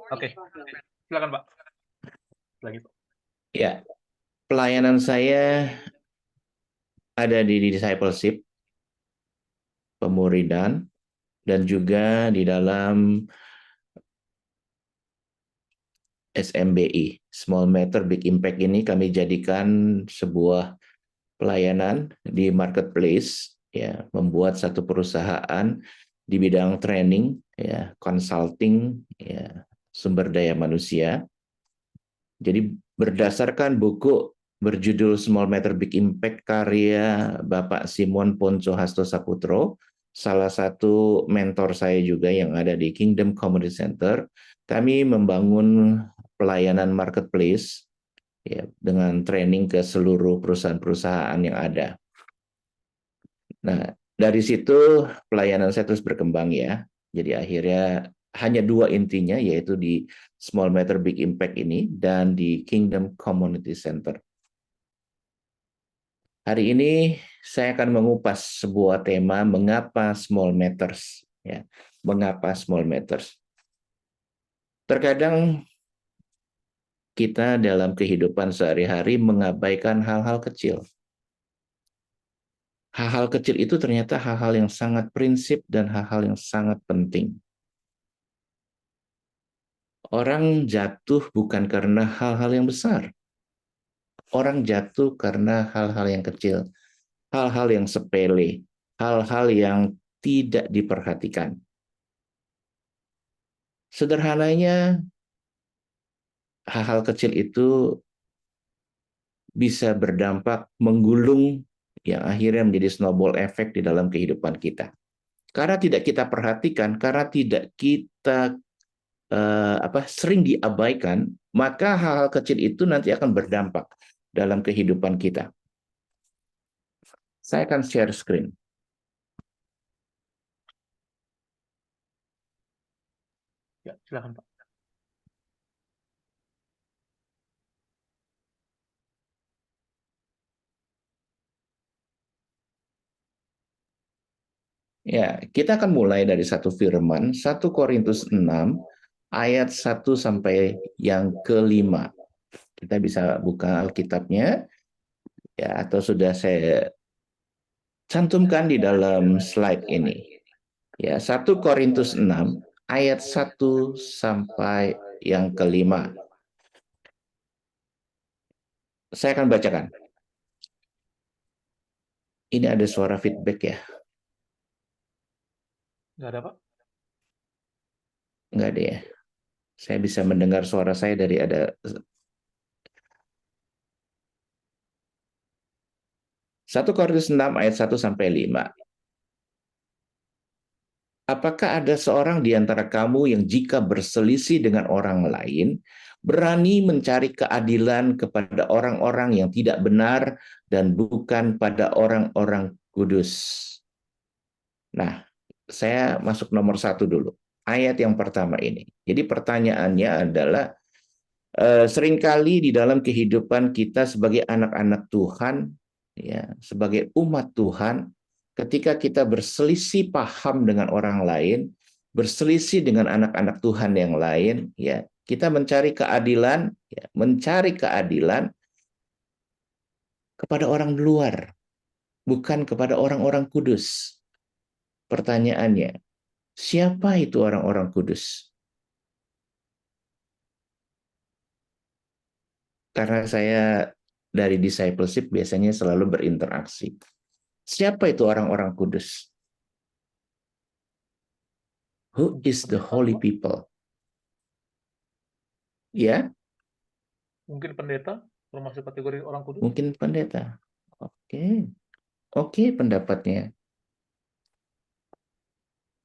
Oke, silakan Pak. Lagi Pak. Ya, pelayanan saya ada di discipleship, pemuridan, dan juga di dalam SMBI, Small Matter Big Impact ini kami jadikan sebuah pelayanan di marketplace, ya, membuat satu perusahaan di bidang training, ya, consulting, ya, sumber daya manusia. Jadi berdasarkan buku berjudul Small Matter Big Impact karya Bapak Simon Ponco Hasto Saputro, salah satu mentor saya juga yang ada di Kingdom Community Center, kami membangun pelayanan marketplace, ya, dengan training ke seluruh perusahaan-perusahaan yang ada. Nah, dari situ pelayanan saya terus berkembang, ya. Jadi akhirnya hanya dua intinya, yaitu di Small Matter Big Impact ini dan di Kingdom Community Center. Hari ini saya akan mengupas sebuah tema, mengapa small matters, ya. Mengapa small matters. Terkadang kita dalam kehidupan sehari-hari mengabaikan hal-hal kecil. Hal-hal kecil itu ternyata hal-hal yang sangat prinsip dan hal-hal yang sangat penting. Orang jatuh bukan karena hal-hal yang besar. Orang jatuh karena hal-hal yang kecil, hal-hal yang sepele, hal-hal yang tidak diperhatikan. Sederhananya, hal-hal kecil itu bisa berdampak menggulung yang akhirnya menjadi snowball effect di dalam kehidupan kita. Karena tidak kita perhatikan, karena tidak kita sering diabaikan, maka hal-hal kecil itu nanti akan berdampak dalam kehidupan kita. Saya akan share screen. Ya, silakan Pak. Ya, kita akan mulai dari satu firman, 1 Korintus 6, ayat 1 sampai yang kelima. Kita bisa buka Alkitabnya, ya, atau sudah saya cantumkan di dalam slide ini. Ya, 1 Korintus 6, ayat 1 sampai yang kelima. Saya akan bacakan. Ini ada suara feedback, ya? Nggak ada Pak? Nggak ada, ya? Saya bisa mendengar suara saya dari ada 1 Korintus 6 ayat 1 sampai 5. Apakah ada seorang di antara kamu yang jika berselisih dengan orang lain, berani mencari keadilan kepada orang-orang yang tidak benar dan bukan pada orang-orang kudus? Nah, saya masuk nomor 1 dulu. Ayat yang pertama ini. Jadi pertanyaannya adalah, seringkali di dalam kehidupan kita sebagai anak-anak Tuhan, ya, sebagai umat Tuhan, ketika kita berselisih paham dengan orang lain, berselisih dengan anak-anak Tuhan yang lain, ya, kita mencari keadilan, ya, mencari keadilan kepada orang luar, bukan kepada orang-orang kudus. Pertanyaannya, siapa itu orang-orang kudus? Karena saya dari discipleship biasanya selalu berinteraksi. Siapa itu orang-orang kudus? Who is the Pendeta, holy Pak? people? Ya, Mungkin pendeta termasuk kategori orang kudus? mungkin pendeta. Oke, oke pendapatnya.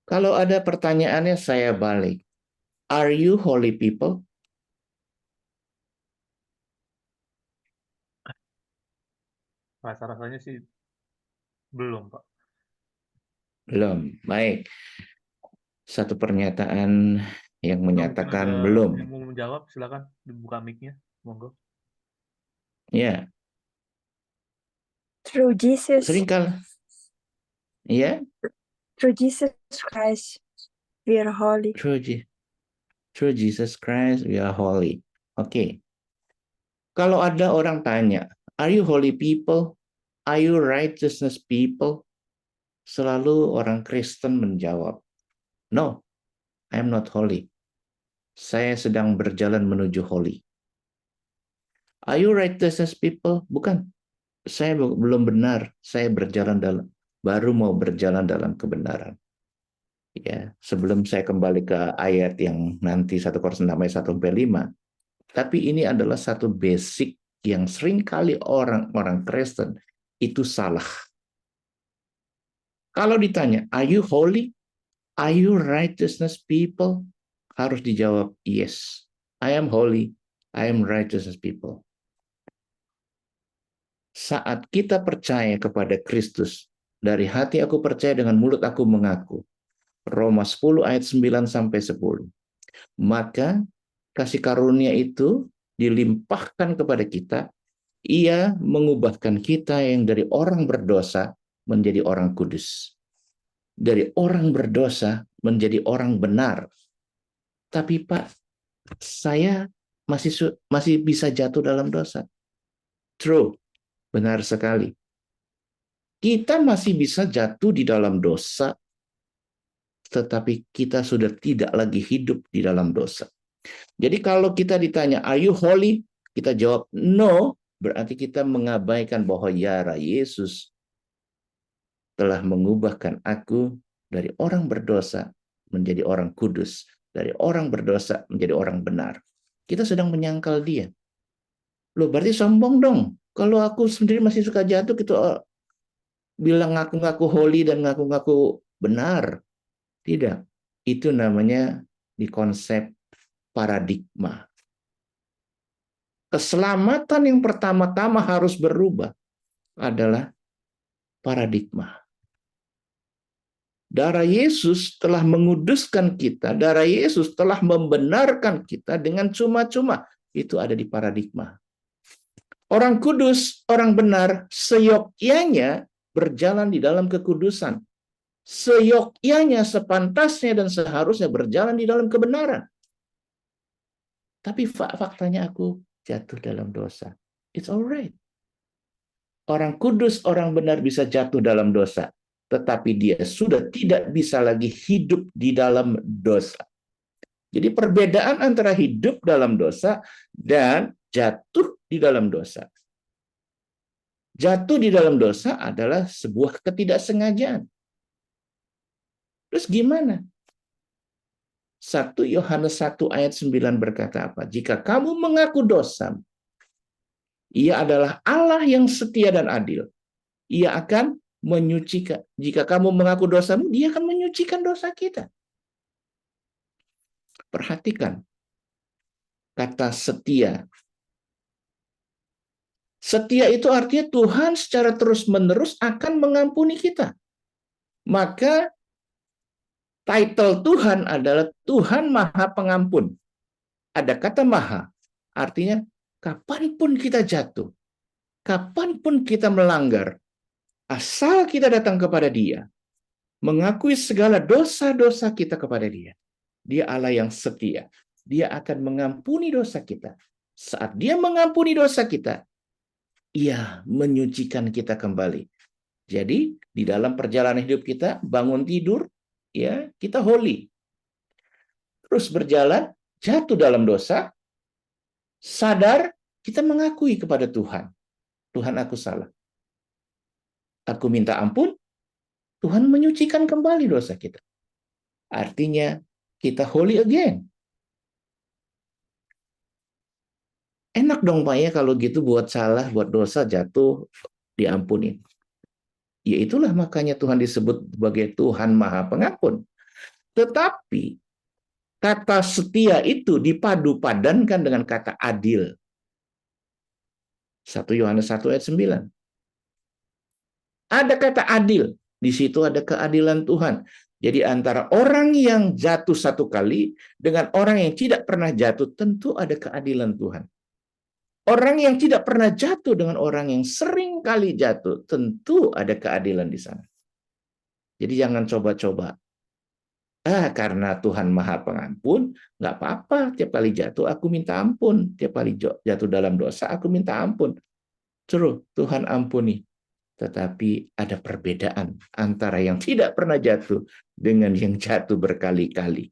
Kalau ada pertanyaannya saya balik. Are you holy people? Rasa-rasanya sih belum Pak. Belum. Baik. Satu pernyataan yang Atau mungkin ada menyatakan yang belum. mau menjawab, silakan dibuka mic-nya, monggo. Ya, Through Jesus, seringkali ya, through Jesus Christ, we are holy. Roji. Through Jesus Christ, we are holy. Oke. Kalau ada orang tanya, are you holy people? Are you righteousness people? Selalu orang Kristen menjawab, no, I am not holy. Saya sedang berjalan menuju holy. Are you righteousness people? Bukan. Saya belum benar. Saya baru mau berjalan dalam kebenaran. Ya, sebelum saya kembali ke ayat yang nanti 1 Korintus 6 ayat 1-5. Tapi ini adalah satu basic yang seringkali orang-orang Kristen itu salah. Kalau ditanya, are you holy? Are you righteousness people? Harus dijawab, yes. I am holy. I am righteousness people. Saat kita percaya kepada Kristus, dari hati aku percaya, dengan mulut aku mengaku. Roma 10 ayat 9-10. Maka kasih karunia itu dilimpahkan kepada kita. Ia mengubahkan kita yang dari orang berdosa menjadi orang kudus. Dari orang berdosa menjadi orang benar. Tapi Pak, saya masih bisa jatuh dalam dosa. True, benar sekali. Kita masih bisa jatuh di dalam dosa, tetapi kita sudah tidak lagi hidup di dalam dosa. Jadi kalau kita ditanya, are you holy? Kita jawab, no. Berarti kita mengabaikan bahwa ya Yesus telah mengubahkan aku dari orang berdosa menjadi orang kudus. Dari orang berdosa menjadi orang benar. Kita sedang menyangkal dia. Loh, berarti sombong dong. Kalau aku sendiri masih suka jatuh, gitu bilang ngaku-ngaku holy dan ngaku-ngaku benar. Tidak. Itu namanya di konsep paradigma. Keselamatan yang pertama-tama harus berubah adalah paradigma. Darah Yesus telah menguduskan kita, darah Yesus telah membenarkan kita dengan cuma-cuma. Itu ada di paradigma. Orang kudus, orang benar, seyogyanya berjalan di dalam kekudusan. Seyogyanya, sepantasnya dan seharusnya berjalan di dalam kebenaran. Tapi faktanya aku jatuh dalam dosa. It's alright. Orang kudus, orang benar bisa jatuh dalam dosa. Tetapi dia sudah tidak bisa lagi hidup di dalam dosa. Jadi perbedaan antara hidup dalam dosa dan jatuh di dalam dosa. Jatuh di dalam dosa adalah sebuah ketidaksengajaan. Terus gimana? 1 Yohanes 1 ayat 9 berkata apa? Jika kamu mengaku dosa, ia adalah Allah yang setia dan adil. Ia akan menyucikan. Jika kamu mengaku dosamu, dia akan menyucikan dosa kita. Perhatikan kata setia. Setia itu artinya Tuhan secara terus-menerus akan mengampuni kita. Maka title Tuhan adalah Tuhan Maha Pengampun. Ada kata maha, artinya kapanpun kita jatuh, kapanpun kita melanggar, asal kita datang kepada Dia, mengakui segala dosa-dosa kita kepada Dia. Dia Allah yang setia. Dia akan mengampuni dosa kita. Saat Dia mengampuni dosa kita, Ia menyucikan kita kembali. Jadi, di dalam perjalanan hidup kita, bangun tidur, ya, kita holy. Terus berjalan, jatuh dalam dosa, sadar, kita mengakui kepada Tuhan. Tuhan, aku salah. Aku minta ampun, Tuhan menyucikan kembali dosa kita. Artinya, kita holy again. Enak dong Pak ya kalau gitu, buat salah, buat dosa, jatuh, diampuni. Ya itulah makanya Tuhan disebut sebagai Tuhan Maha Pengampun. Tetapi kata setia itu dipadu padankan dengan kata adil. 1 Yohanes 1 ayat 9. Ada kata adil. Di situ ada keadilan Tuhan. Jadi antara orang yang jatuh satu kali dengan orang yang tidak pernah jatuh, tentu ada keadilan Tuhan. Orang yang tidak pernah jatuh dengan orang yang sering kali jatuh, tentu ada keadilan di sana. Jadi jangan coba-coba Karena Tuhan Maha Pengampun, nggak apa-apa. Tiap kali jatuh, aku minta ampun. Tiap kali jatuh dalam dosa, aku minta ampun. True, Tuhan ampuni. Tetapi ada perbedaan antara yang tidak pernah jatuh dengan yang jatuh berkali-kali.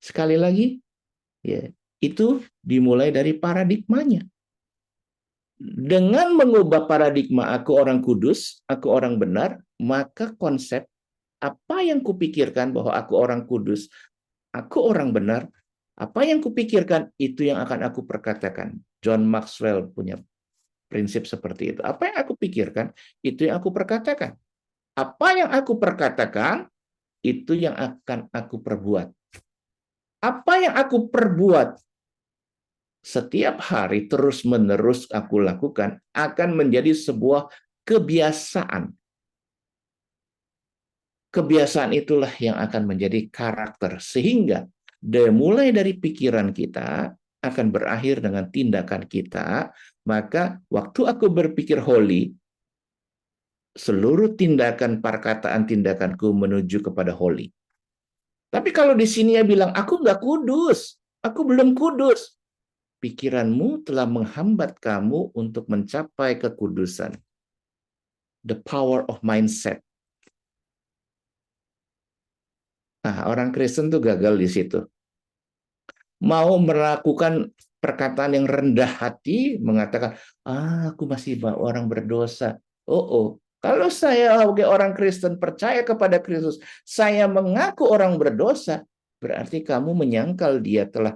Sekali lagi, ya, itu dimulai dari paradigmanya. Dengan mengubah paradigma aku orang kudus, aku orang benar, maka konsep apa yang kupikirkan bahwa aku orang kudus, aku orang benar, apa yang kupikirkan itu yang akan aku perkatakan. John Maxwell punya prinsip seperti itu. Apa yang aku pikirkan, itu yang aku perkatakan. Apa yang aku perkatakan, itu yang akan aku perbuat. Apa yang aku perbuat setiap hari terus-menerus aku lakukan akan menjadi sebuah kebiasaan. Kebiasaan itulah yang akan menjadi karakter. Sehingga mulai dari pikiran kita akan berakhir dengan tindakan kita. Maka waktu aku berpikir holy, seluruh tindakan, perkataan tindakanku menuju kepada holy. Tapi kalau di sini ya bilang, aku nggak kudus, aku belum kudus. Pikiranmu telah menghambat kamu untuk mencapai kekudusan. The power of mindset. Nah, orang Kristen tuh gagal di situ. Mau melakukan perkataan yang rendah hati, mengatakan, aku masih orang berdosa. Kalau saya sebagai orang Kristen percaya kepada Kristus, saya mengaku orang berdosa, berarti kamu menyangkal dia telah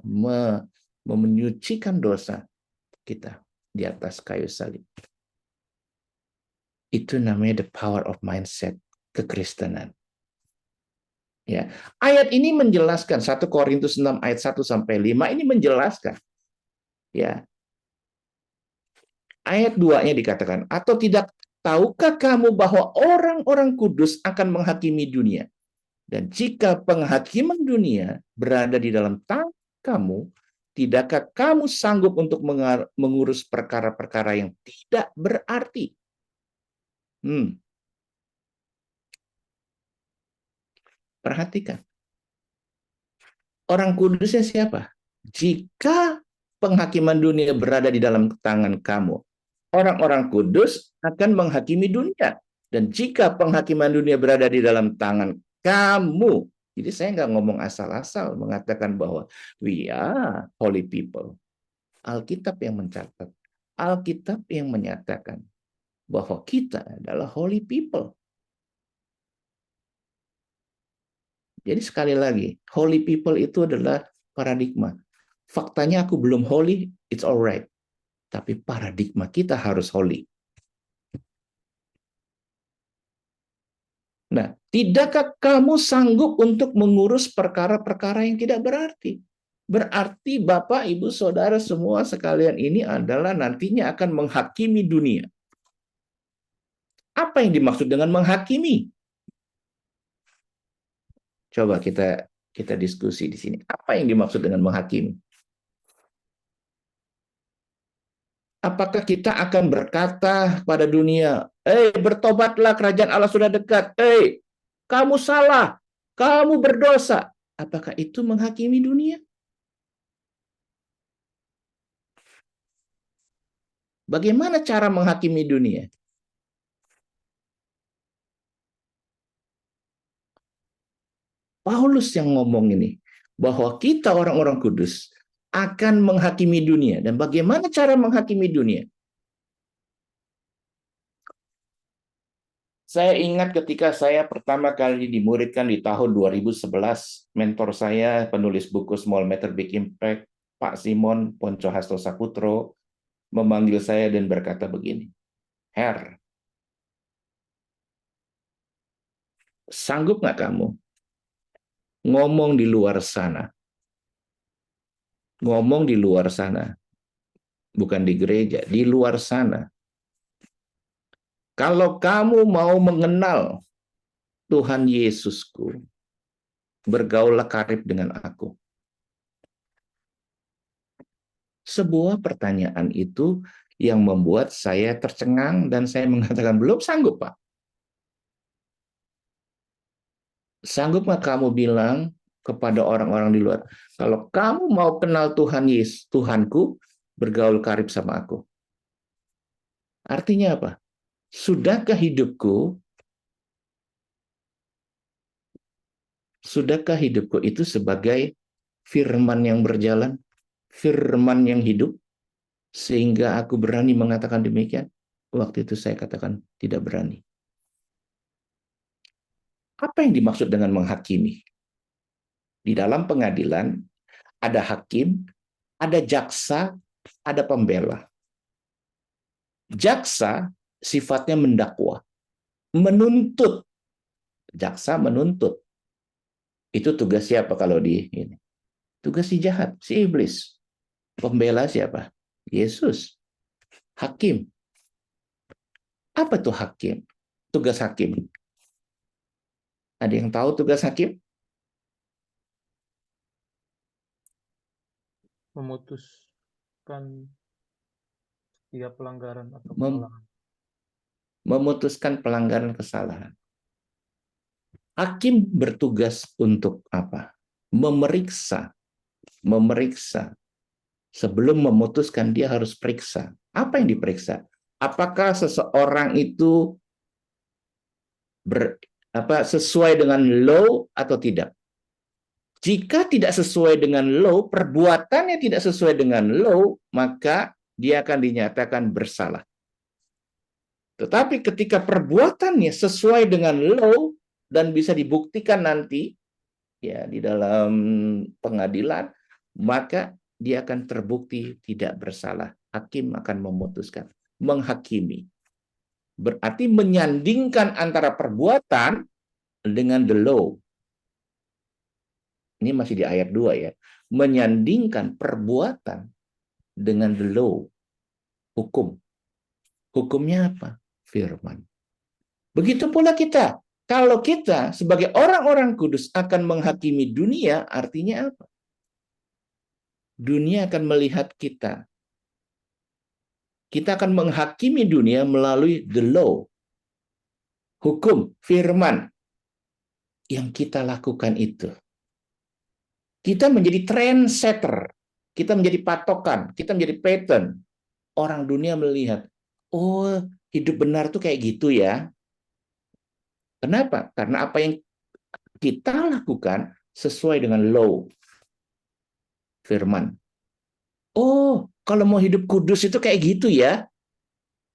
menyucikan dosa kita di atas kayu salib. Itu namanya the power of mindset, kekristenan. Ya. Ayat ini menjelaskan 1 Korintus 6 ayat 1 sampai 5 ini menjelaskan. Ya. Ayat 2-nya dikatakan, atau tidak tahukah kamu bahwa orang-orang kudus akan menghakimi dunia? Dan jika penghakiman dunia berada di dalam tangan kamu, tidakkah kamu sanggup untuk mengurus perkara-perkara yang tidak berarti? Perhatikan. Orang kudusnya siapa? Jika penghakiman dunia berada di dalam tangan kamu, orang-orang kudus akan menghakimi dunia. Dan jika penghakiman dunia berada di dalam tangan kamu, jadi saya nggak ngomong asal-asal mengatakan bahwa we are holy people. Alkitab yang mencatat, Alkitab yang menyatakan bahwa kita adalah holy people. Jadi sekali lagi, holy people itu adalah paradigma. Faktanya aku belum holy, it's alright. Tapi paradigma kita harus holy. Nah, tidakkah kamu sanggup untuk mengurus perkara-perkara yang tidak berarti? Berarti Bapak, Ibu, Saudara semua sekalian ini adalah nantinya akan menghakimi dunia. Apa yang dimaksud dengan menghakimi? Coba kita diskusi di sini. Apa yang dimaksud dengan menghakimi? Apakah kita akan berkata pada dunia, bertobatlah, kerajaan Allah sudah dekat. Kamu salah, kamu berdosa. Apakah itu menghakimi dunia? Bagaimana cara menghakimi dunia? Paulus yang ngomong ini, bahwa kita orang-orang kudus akan menghakimi dunia. Dan bagaimana cara menghakimi dunia? Saya ingat ketika saya pertama kali dimuridkan di tahun 2011, mentor saya, penulis buku Small Matter Big Impact, Pak Simon Poncohasto Saputro, memanggil saya dan berkata begini, Her, sanggup nggak kamu ngomong di luar sana? Ngomong di luar sana, bukan di gereja, di luar sana. Kalau kamu mau mengenal Tuhan Yesusku, bergaullah karib dengan aku. Sebuah pertanyaan itu yang membuat saya tercengang dan saya mengatakan, belum sanggup, Pak. Sanggup nggak kamu bilang kepada orang-orang di luar, kalau kamu mau kenal Tuhan Yesus, Tuhanku, bergaul karib sama aku. Artinya apa? Sudahkah hidupku itu sebagai firman yang berjalan, firman yang hidup, sehingga aku berani mengatakan demikian? Waktu itu saya katakan tidak berani. Apa yang dimaksud dengan menghakimi? Di dalam pengadilan ada hakim, ada jaksa, ada pembela. Jaksa sifatnya mendakwa, menuntut. Jaksa menuntut. Itu tugas siapa kalau di ini? Tugas si jahat, si iblis. Pembela siapa? Yesus. Hakim. Apa tuh hakim? Tugas hakim. Ada yang tahu tugas hakim? Memutuskan setiap pelanggaran atau Mem kesalahan. memutuskan pelanggaran kesalahan. Hakim bertugas untuk apa? Memeriksa. Memeriksa. Sebelum memutuskan, dia harus periksa. Apa yang diperiksa? Apakah seseorang itu sesuai dengan law atau tidak? Jika tidak sesuai dengan law, perbuatannya tidak sesuai dengan law, maka dia akan dinyatakan bersalah. Tetapi ketika perbuatannya sesuai dengan law dan bisa dibuktikan nanti ya di dalam pengadilan, maka dia akan terbukti tidak bersalah. Hakim akan memutuskan, menghakimi. Berarti menyandingkan antara perbuatan dengan the law. Ini masih di ayat 2 ya. Menyandingkan perbuatan dengan the law. Hukum. Hukumnya apa? Firman. Begitu pula kita. Kalau kita sebagai orang-orang kudus akan menghakimi dunia, artinya apa? Dunia akan melihat kita. Kita akan menghakimi dunia melalui the law. Hukum, firman. Yang kita lakukan itu. Kita menjadi trendsetter. Kita menjadi patokan. Kita menjadi pattern. Orang dunia melihat, oh hidup benar tuh kayak gitu ya. Kenapa? Karena apa yang kita lakukan sesuai dengan law, firman. Oh, kalau mau hidup kudus itu kayak gitu ya.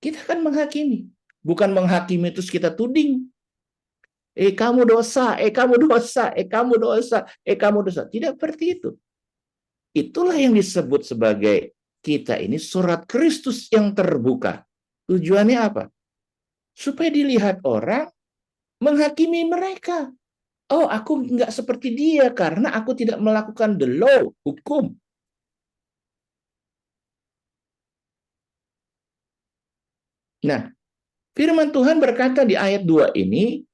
Kita akan menghakimi. Bukan menghakimi terus kita tuding. Kamu dosa, kamu dosa, kamu dosa, kamu dosa. Tidak seperti itu. Itulah yang disebut sebagai kita ini surat Kristus yang terbuka. Tujuannya apa? Supaya dilihat orang, menghakimi mereka. Oh, aku nggak seperti dia karena aku tidak melakukan the law, hukum. Nah, firman Tuhan berkata di ayat 2 ini,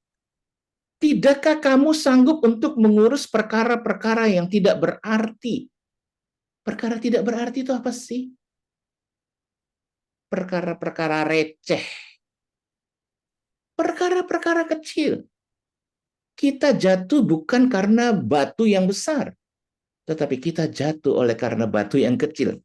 tidakkah kamu sanggup untuk mengurus perkara-perkara yang tidak berarti? Perkara tidak berarti itu apa sih? Perkara-perkara receh. Perkara-perkara kecil. Kita jatuh bukan karena batu yang besar, tetapi kita jatuh oleh karena batu yang kecil.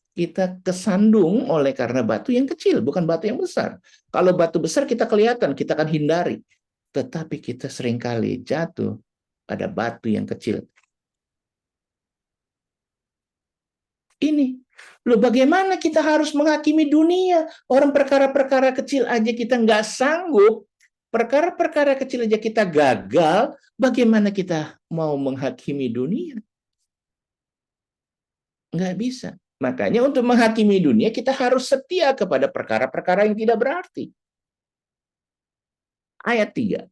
Kita kesandung oleh karena batu yang kecil, bukan batu yang besar. Kalau batu besar kita kelihatan, kita akan hindari. Tetapi kita seringkali jatuh pada batu yang kecil. Ini, loh bagaimana kita harus menghakimi dunia? Orang perkara-perkara kecil aja kita nggak sanggup, perkara-perkara kecil aja kita gagal, bagaimana kita mau menghakimi dunia? Nggak bisa. Makanya untuk menghakimi dunia, kita harus setia kepada perkara-perkara yang tidak berarti. Ayat 3.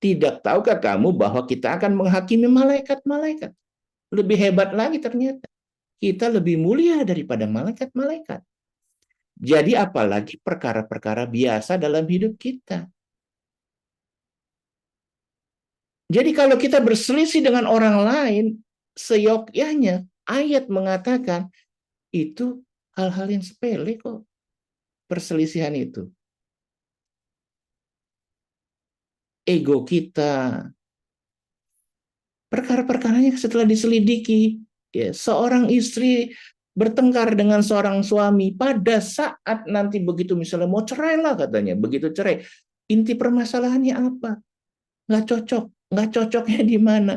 Tidak tahukah kamu bahwa kita akan menghakimi malaikat-malaikat? Lebih hebat lagi ternyata. Kita lebih mulia daripada malaikat-malaikat. Jadi apalagi perkara-perkara biasa dalam hidup kita. Jadi kalau kita berselisih dengan orang lain, seyogyanya ayat mengatakan itu hal-hal yang sepele kok. Perselisihan itu. Ego kita, Perkara-perkaranya setelah diselidiki, ya, seorang istri bertengkar dengan seorang suami pada saat nanti begitu misalnya mau cerai lah katanya, begitu cerai, inti permasalahannya apa? Nggak cocok, nggak cocoknya di mana?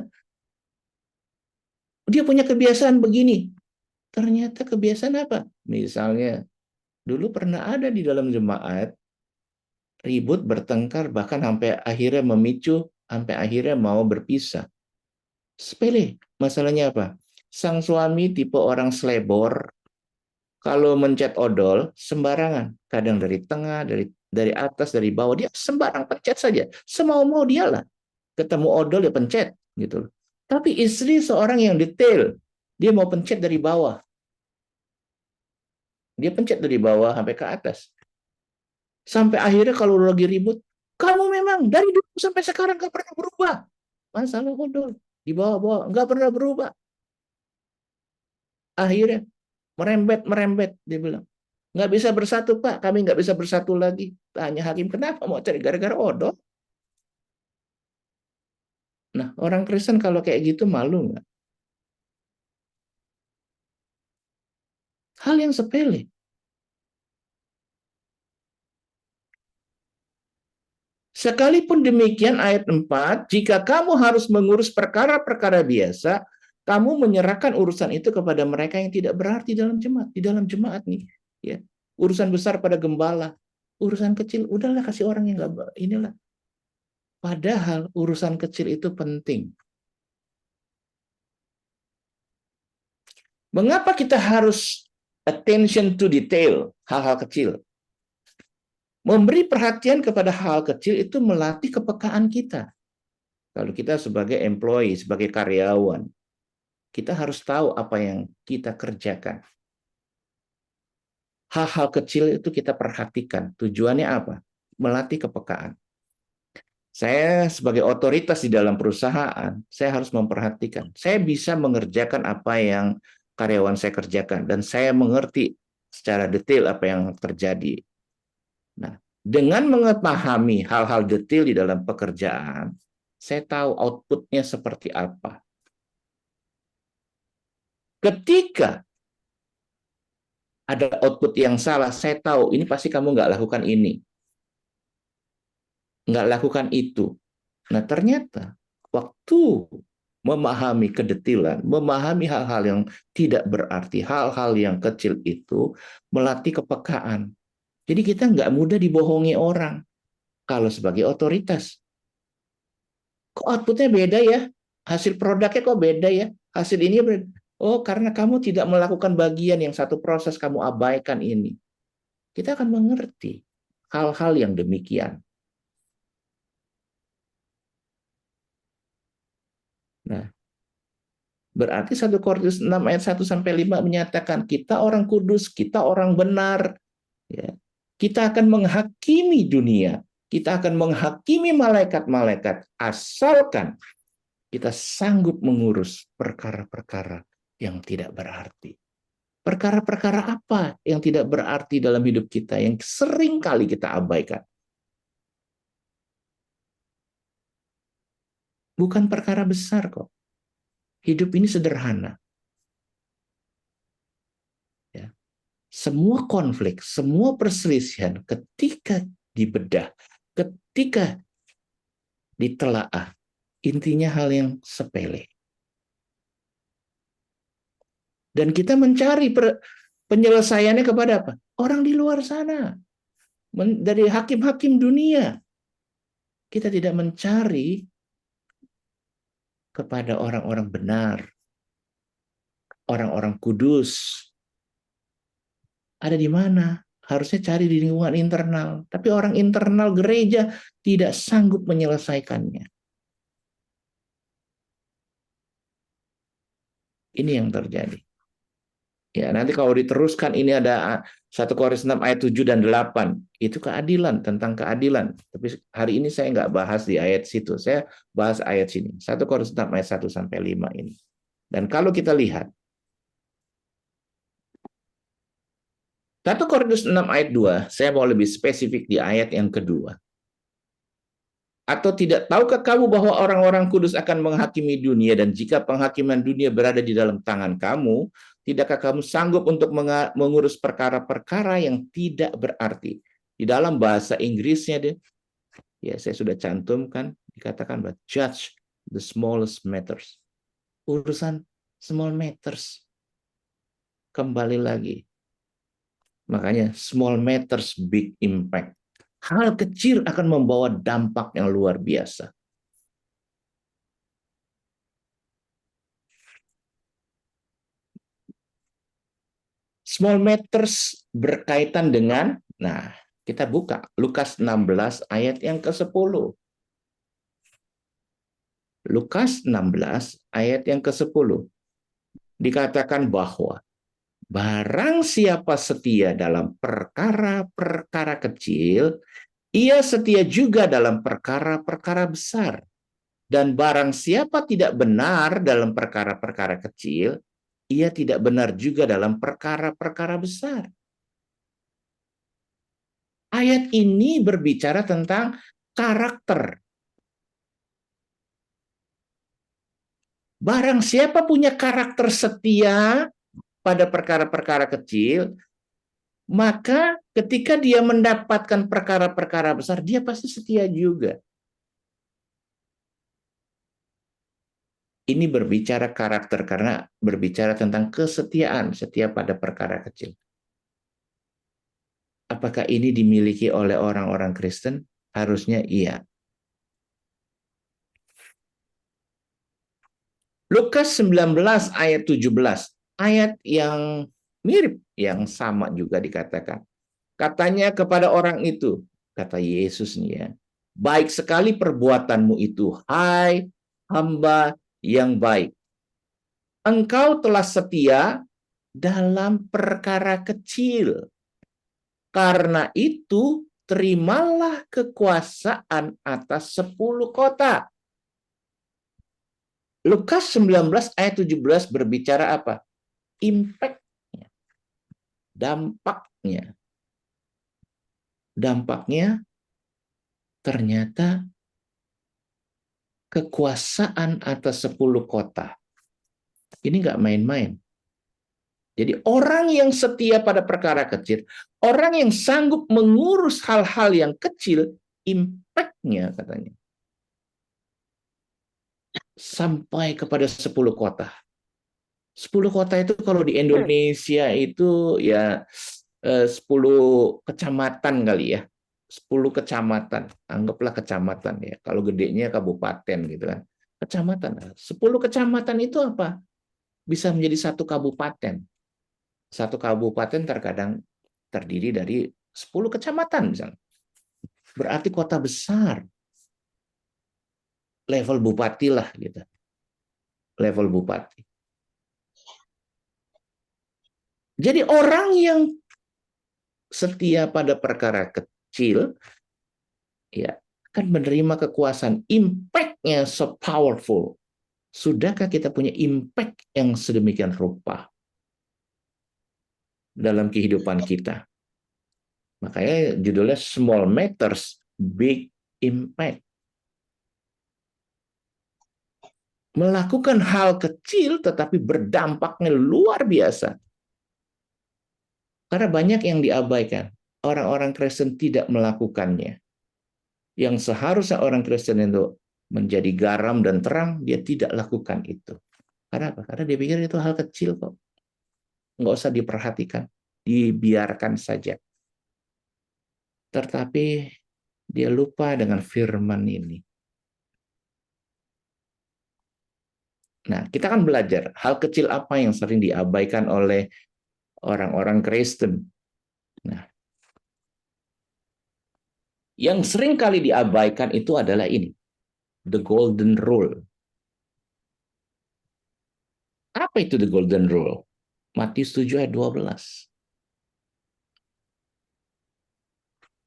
Dia punya kebiasaan begini, ternyata kebiasaan apa? Misalnya dulu pernah ada di dalam jemaat ribut, bertengkar, bahkan sampai akhirnya memicu, sampai akhirnya mau berpisah. Sepele, masalahnya apa? Sang suami tipe orang selebor, kalau mencet odol sembarangan, kadang dari tengah, dari atas, dari bawah, dia sembarang pencet saja, semau-mau dia lah. Ketemu odol ya pencet gitu. Tapi istri seorang yang detail, dia mau pencet dari bawah, dia pencet dari bawah sampai ke atas. Sampai akhirnya kalau lagi ribut, kamu memang dari dulu sampai sekarang gak pernah berubah. Masalah odol di bawah-bawah nggak pernah berubah. Akhirnya merembet merembet, dia bilang nggak bisa bersatu Pak, kami nggak bisa bersatu lagi. Tanya hakim, kenapa mau cari gara-gara odol? Nah, orang Kristen kalau kayak gitu malu nggak? Hal yang sepele. Sekalipun demikian ayat 4, jika kamu harus mengurus perkara-perkara biasa, kamu menyerahkan urusan itu kepada mereka yang tidak berarti dalam jemaat. Di dalam jemaat nih, ya. Urusan besar pada gembala, urusan kecil udahlah kasih orang yang nggak inilah. Padahal urusan kecil itu penting. Mengapa kita harus attention to detail, hal-hal kecil? Memberi perhatian kepada hal kecil itu melatih kepekaan kita. Kalau kita sebagai employee, sebagai karyawan, kita harus tahu apa yang kita kerjakan. Hal-hal kecil itu kita perhatikan. Tujuannya apa? Melatih kepekaan. Saya sebagai otoritas di dalam perusahaan, saya harus memperhatikan. Saya bisa mengerjakan apa yang karyawan saya kerjakan, dan saya mengerti secara detail apa yang terjadi. Nah, dengan memahami hal-hal detail di dalam pekerjaan, saya tahu outputnya seperti apa. Ketika ada output yang salah, saya tahu ini pasti kamu nggak lakukan ini, nggak lakukan itu. Nah, ternyata waktu memahami kedetilan, memahami hal-hal yang tidak berarti, hal-hal yang kecil itu melatih kepekaan. Jadi kita nggak mudah dibohongi orang kalau sebagai otoritas. Kok outputnya beda ya? Hasil produknya kok beda ya? Hasil ini beda. Oh, karena kamu tidak melakukan bagian yang satu proses kamu abaikan ini. Kita akan mengerti hal-hal yang demikian. Nah, berarti 1 Korintus 6 ayat 1-5 menyatakan kita orang kudus, kita orang benar, ya. Kita akan menghakimi dunia, kita akan menghakimi malaikat-malaikat asalkan kita sanggup mengurus perkara-perkara yang tidak berarti. Perkara-perkara apa yang tidak berarti dalam hidup kita yang sering kali kita abaikan? Bukan perkara besar kok. Hidup ini sederhana. Ya. Semua konflik, semua perselisihan ketika dibedah, ketika ditelaah, intinya hal yang sepele. Dan kita mencari penyelesaiannya kepada apa? Orang di luar sana. Dari hakim-hakim dunia. Kita tidak mencari kepada orang-orang benar, orang-orang kudus. Ada di mana? Harusnya cari di lingkungan internal. Tapi orang internal gereja tidak sanggup menyelesaikannya. Ini yang terjadi. Ya, nanti kalau diteruskan ini ada 1 Korintus 6 ayat 7 dan 8. Itu keadilan, tentang keadilan. Tapi hari ini saya nggak bahas di ayat situ. Saya bahas ayat sini. 1 Korintus 6 ayat 1-5 ini. Dan kalau kita lihat 1 Korintus 6 ayat 2, saya mau lebih spesifik di ayat yang kedua. Atau tidak tahukah kamu bahwa orang-orang kudus akan menghakimi dunia, dan jika penghakiman dunia berada di dalam tangan kamu, tidakkah kamu sanggup untuk mengurus perkara-perkara yang tidak berarti? Di dalam bahasa Inggrisnya, ya saya sudah cantumkan, dikatakan bahwa judge the smallest matters. Urusan small matters. Kembali lagi. Makanya small matters, big impact. Hal kecil akan membawa dampak yang luar biasa. Small matters berkaitan dengan, nah kita buka Lukas 16 ayat yang ke-10. Lukas 16 ayat yang ke-10. Dikatakan bahwa barang siapa setia dalam perkara-perkara kecil, ia setia juga dalam perkara-perkara besar. Dan barang siapa tidak benar dalam perkara-perkara kecil, ia tidak benar juga dalam perkara-perkara besar. Ayat ini berbicara tentang karakter. Barang siapa punya karakter setia pada perkara-perkara kecil, maka ketika dia mendapatkan perkara-perkara besar, dia pasti setia juga. Ini berbicara karakter karena berbicara tentang kesetiaan, setia pada perkara kecil. Apakah ini dimiliki oleh orang-orang Kristen? Harusnya iya. Lukas 19 ayat 17. Ayat yang mirip, yang sama juga dikatakan. Katanya kepada orang itu, kata Yesus nih ya, baik sekali perbuatanmu itu, hai hamba yang baik. Engkau telah setia dalam perkara kecil. Karena itu, terimalah kekuasaan atas 10 kota. Lukas 19 ayat 17 berbicara apa? Impact-nya. Dampaknya. Dampaknya ternyata kekuasaan atas 10 kota. Ini nggak main-main. Jadi orang yang setia pada perkara kecil, orang yang sanggup mengurus hal-hal yang kecil, impact-nya katanya sampai kepada 10 kota. 10 kota itu kalau di Indonesia itu ya 10 kecamatan kali ya. 10 kecamatan, anggaplah kecamatan ya. Kalau gedenya kabupaten gitu kan. Kecamatan. 10 kecamatan itu apa? Bisa menjadi satu kabupaten. Satu kabupaten terkadang terdiri dari 10 kecamatan misalnya. Berarti kota besar. Level bupati lah gitu. Level bupati. Jadi orang yang setia pada perkara kecil ya akan menerima kekuasaan. Impact-nya so powerful. Sudahkah kita punya impact yang sedemikian rupa dalam kehidupan kita? Makanya judulnya Small Matters, Big Impact. Melakukan hal kecil tetapi berdampaknya luar biasa. Karena banyak yang diabaikan. Orang-orang Kristen tidak melakukannya. Yang seharusnya orang Kristen itu menjadi garam dan terang, dia tidak lakukan itu. Karena apa? Karena dia pikir itu hal kecil kok. Nggak usah diperhatikan. Dibiarkan saja. Tetapi dia lupa dengan firman ini. Nah, kita kan belajar hal kecil apa yang sering diabaikan oleh orang-orang Kristen. Nah, yang sering kali diabaikan itu adalah ini, the golden rule. Apa itu the golden rule? Matius 7 ayat 12.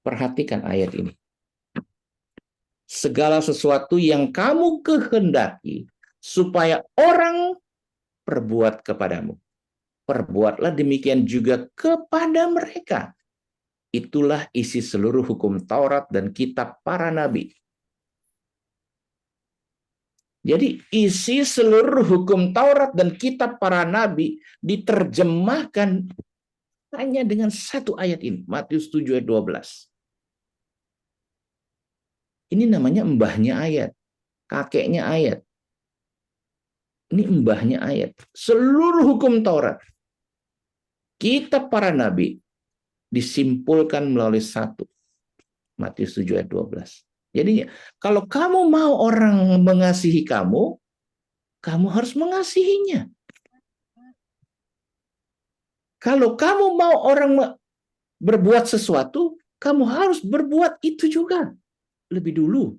Perhatikan ayat ini. Segala sesuatu yang kamu kehendaki supaya orang perbuat kepadamu, perbuatlah demikian juga kepada mereka. Itulah isi seluruh hukum Taurat dan kitab para nabi. Jadi isi seluruh hukum Taurat dan kitab para nabi diterjemahkan hanya dengan satu ayat ini, Matius 7 ayat 12. Ini namanya mbahnya ayat, kakeknya ayat. Ini mbahnya ayat. Seluruh hukum Taurat, kitab para nabi disimpulkan melalui satu, Matius 7 ayat 12. Jadi kalau kamu mau orang mengasihi kamu, kamu harus mengasihinya. Kalau kamu mau orang berbuat sesuatu, kamu harus berbuat itu juga lebih dulu.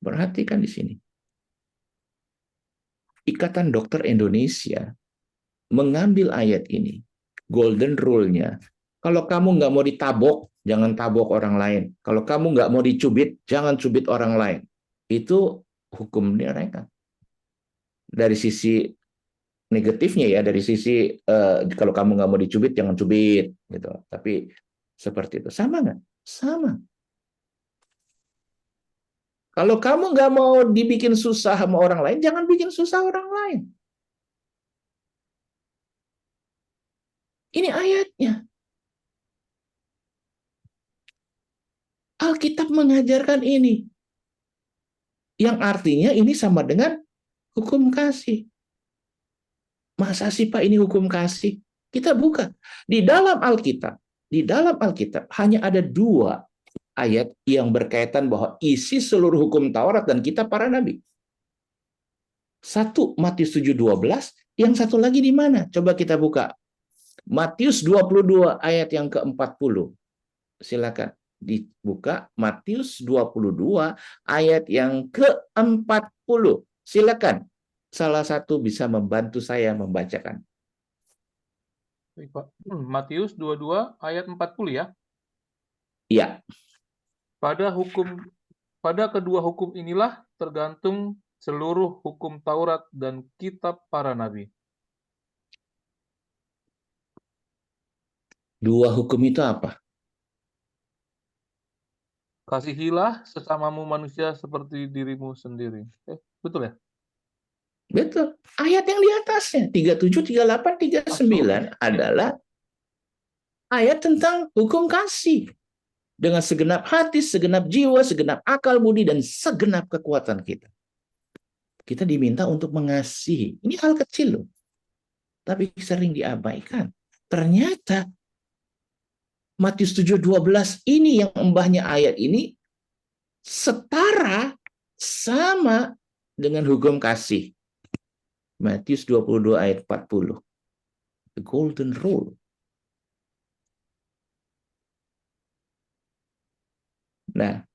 Perhatikan di sini. Ikatan Dokter Indonesia mengambil ayat ini, golden rule-nya. Kalau kamu nggak mau ditabok, jangan tabok orang lain. Kalau kamu nggak mau dicubit, jangan cubit orang lain. Itu hukum mereka. Dari sisi negatifnya ya, dari sisi kalau kamu nggak mau dicubit, jangan cubit. Gitu. Tapi seperti itu. Sama nggak? Sama. Kalau kamu nggak mau dibikin susah sama orang lain, jangan bikin susah orang lain. Ini ayatnya. Alkitab mengajarkan ini. Yang artinya ini sama dengan hukum kasih. Masa sih Pak ini hukum kasih? Kita buka. Di dalam Alkitab hanya ada dua ayat yang berkaitan bahwa isi seluruh hukum Taurat dan kitab para nabi. Satu Matius 7:12, yang satu lagi di mana? Coba kita buka. Matius 22 ayat yang ke-40. Silakan dibuka Matius 22 ayat yang ke-40. Silakan. Salah satu bisa membantu saya membacakan. Baik, Pak. Matius 22 ayat 40 ya. Iya. Pada kedua hukum inilah tergantung seluruh hukum Taurat dan kitab para nabi. Dua hukum itu apa? Kasihilah sesamamu manusia seperti dirimu sendiri. Betul ya? Betul. Ayat yang di atasnya, 37, 38, 39 adalah ayat tentang hukum kasih. Dengan segenap hati, segenap jiwa, segenap akal budi, dan segenap kekuatan kita. Kita diminta untuk mengasihi. Ini hal kecil loh. Tapi sering diabaikan. Ternyata Matius 7:12 ini yang mbahnya ayat ini setara sama dengan hukum kasih. Matius 22 ayat 40. The golden rule. Nah,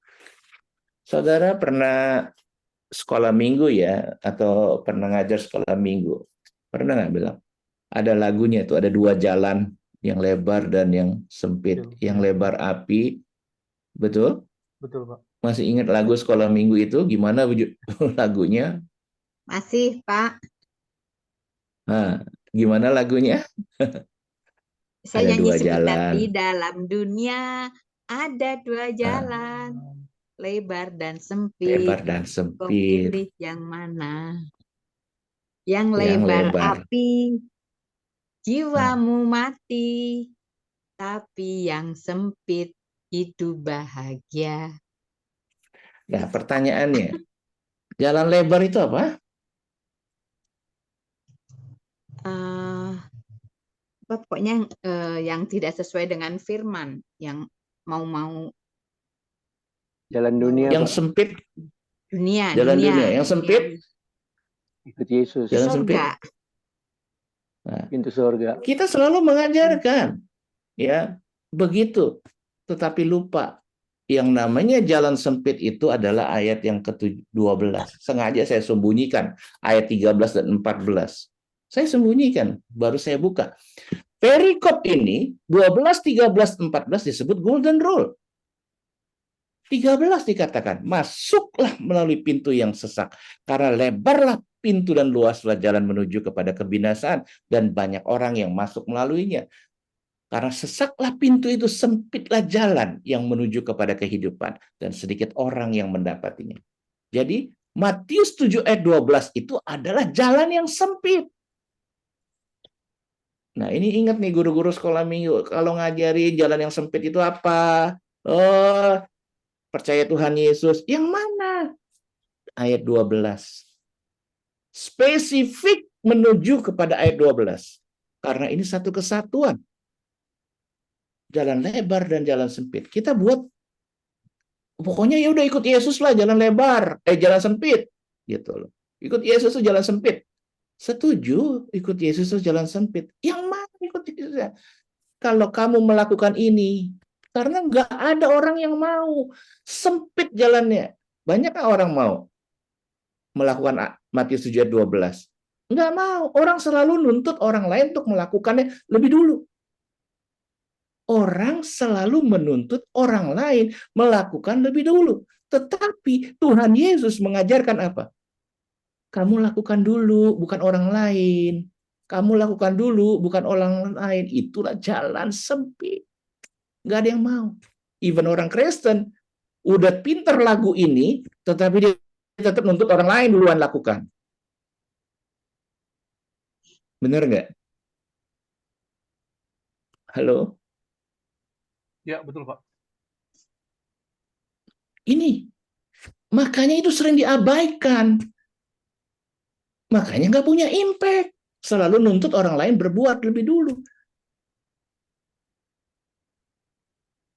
saudara pernah sekolah minggu ya, atau pernah ngajar sekolah minggu? Pernah nggak bilang? Ada lagunya tuh, ada dua jalan, yang lebar dan yang sempit. Betul. Yang lebar api, betul? Betul, Pak. Masih ingat lagu sekolah minggu itu? Gimana lagunya? Masih, Pak. Nah, gimana lagunya? Saya Ada nyanyi dua sebentar. jalan. Di dalam dunia ada dua jalan, lebar dan sempit. Lebar dan Kau sempit. pilih yang mana? Yang Yang lebar lebar. api, jiwamu mati. Tapi yang sempit, hidup bahagia. Nah, pertanyaannya, jalan lebar itu apa? Pokoknya yang tidak sesuai dengan firman, yang mau Jalan dunia, Yang Pak. sempit, dunia, jalan dunia. Yang sempit, Ikut Yesus. jalan sempit. surga. Nah, Pintu surga. kita selalu mengajarkan, ya, begitu. Tetapi lupa, yang namanya jalan sempit itu adalah ayat yang ke-12. Sengaja saya sembunyikan ayat 13 dan 14. Saya sembunyikan, baru saya buka. Perikop ini 12, 13, 14 disebut golden rule. 13 dikatakan, masuklah melalui pintu yang sesak, karena lebarlah pintu dan luaslah jalan menuju kepada kebinasaan, dan banyak orang yang masuk melaluinya. Karena sesaklah pintu itu, sempitlah jalan yang menuju kepada kehidupan, dan sedikit orang yang mendapatinya. Jadi Matius 7 ayat 12 itu adalah jalan yang sempit. Nah, ini ingat nih guru-guru sekolah minggu, kalau ngajarin jalan yang sempit itu apa? Oh, percaya Tuhan Yesus. Yang mana? Ayat 12. Spesifik menuju kepada ayat 12. Karena ini satu kesatuan. Jalan lebar dan jalan sempit. Kita buat, pokoknya ya udah ikut Yesus lah, jalan lebar, jalan sempit. Gitu loh. Ikut Yesus itu jalan sempit. Setuju, ikut Yesus itu jalan sempit. Yang mana ikut Yesus? Kalau kamu melakukan ini, karena nggak ada orang yang mau, sempit jalannya. Banyak orang mau melakukan Matius 7 ayat 12? Nggak mau. Orang selalu nuntut orang lain untuk melakukannya lebih dulu. Orang selalu menuntut orang lain melakukan lebih dulu. Tetapi Tuhan Yesus mengajarkan apa? Kamu lakukan dulu, bukan orang lain. Kamu lakukan dulu, bukan orang lain. Itulah jalan sempit. Nggak ada yang mau. Even orang Kristen udah pinter lagu ini, tetapi dia tetap nuntut orang lain duluan lakukan. Bener nggak? Halo? Ya, betul, Pak. Ini. Makanya itu sering diabaikan. Makanya nggak punya impact. Selalu nuntut orang lain berbuat lebih dulu.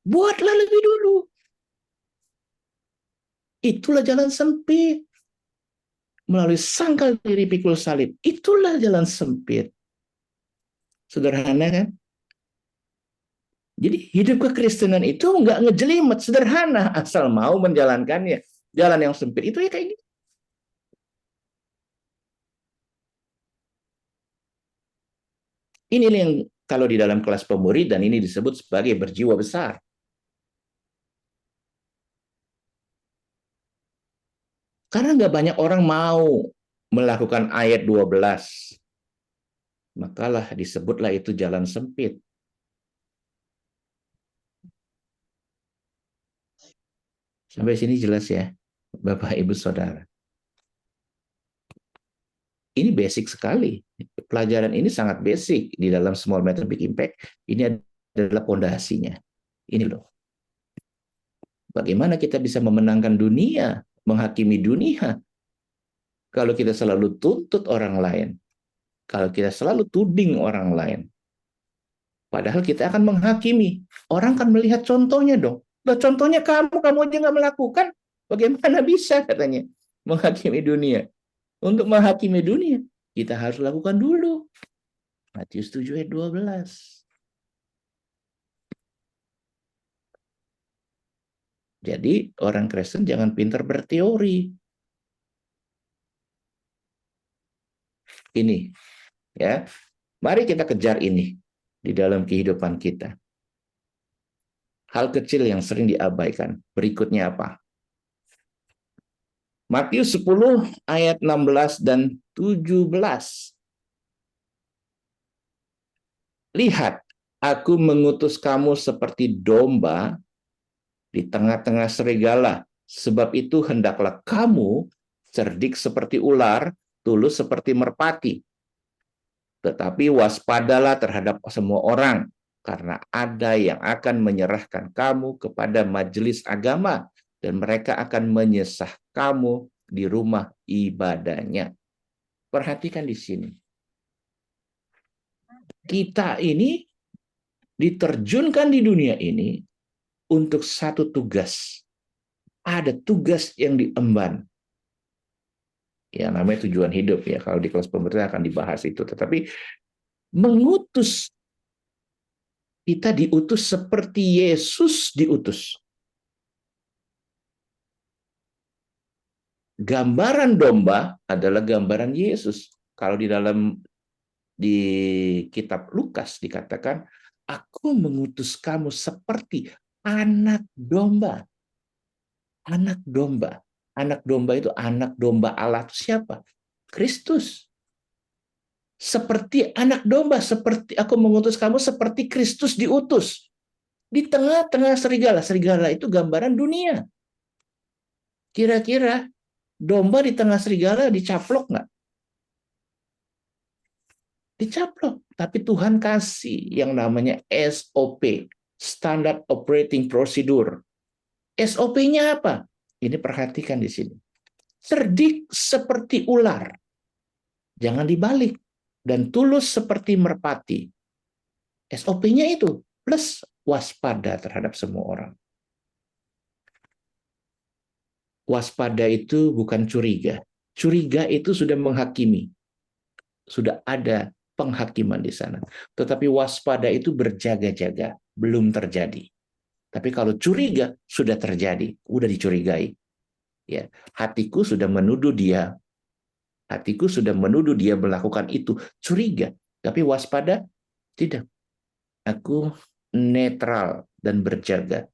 Buatlah lebih dulu. Itulah jalan sempit. Melalui sangkal diri pikul salib. Itulah jalan sempit. Sederhana kan? Jadi hidup kekristenan itu nggak ngejelimet, sederhana, asal mau menjalankannya. Jalan yang sempit itu ya kayak gitu. Ini yang kalau di dalam kelas pemuridan ini disebut sebagai berjiwa besar. Karena nggak banyak orang mau melakukan ayat 12. Makalah disebutlah itu jalan sempit. Sampai sini jelas ya, Bapak, Ibu, Saudara. Ini basic sekali. Pelajaran ini sangat basic di dalam Small Matter Big Impact. Ini adalah pondasinya. Ini loh. Bagaimana kita bisa memenangkan dunia, menghakimi dunia, kalau kita selalu tuntut orang lain, kalau kita selalu tuding orang lain. Padahal kita akan menghakimi. Orang kan melihat contohnya dong. Loh, contohnya kamu aja nggak melakukan, bagaimana bisa katanya menghakimi dunia? Untuk menghakimi dunia, kita harus lakukan dulu. Matius 7 ayat 12. Jadi orang Kristen jangan pintar berteori. Ini, ya. Mari kita kejar ini di dalam kehidupan kita. Hal kecil yang sering diabaikan. Berikutnya apa? Matius 10 ayat 16 dan 17. Lihat, aku mengutus kamu seperti domba di tengah-tengah serigala. Sebab itu hendaklah kamu cerdik seperti ular, tulus seperti merpati. Tetapi waspadalah terhadap semua orang, karena ada yang akan menyerahkan kamu kepada majelis agama, dan mereka akan menyesah kamu di rumah ibadahnya. Perhatikan di sini. Kita ini diterjunkan di dunia ini untuk satu tugas. Ada tugas yang diemban. Ya, namanya tujuan hidup ya. Kalau di kelas pemberitaan akan dibahas itu. Tetapi mengutus, kita diutus seperti Yesus diutus. Gambaran domba adalah gambaran Yesus. Kalau di kitab Lukas dikatakan, aku mengutus kamu seperti anak domba. Anak domba. Anak domba itu anak domba Allah itu siapa? Kristus. Seperti anak domba, seperti aku mengutus kamu seperti Kristus diutus. Di tengah-tengah serigala. Serigala itu gambaran dunia. Kira-kira domba di tengah serigala dicaplok nggak? Dicaplok. Tapi Tuhan kasih yang namanya SOP, Standard Operating Procedure. SOP-nya apa? Ini perhatikan di sini. Cerdik seperti ular. Jangan dibalik. Dan tulus seperti merpati. SOP-nya itu. Plus waspada terhadap semua orang. Waspada itu bukan curiga. Curiga itu sudah menghakimi. Sudah ada penghakiman di sana. Tetapi waspada itu berjaga-jaga. Belum terjadi. Tapi kalau curiga, sudah terjadi. Udah dicurigai. Ya, hatiku sudah menuduh dia. Hatiku sudah menuduh dia melakukan itu. Curiga. Tapi waspada, tidak. Aku netral dan berjaga.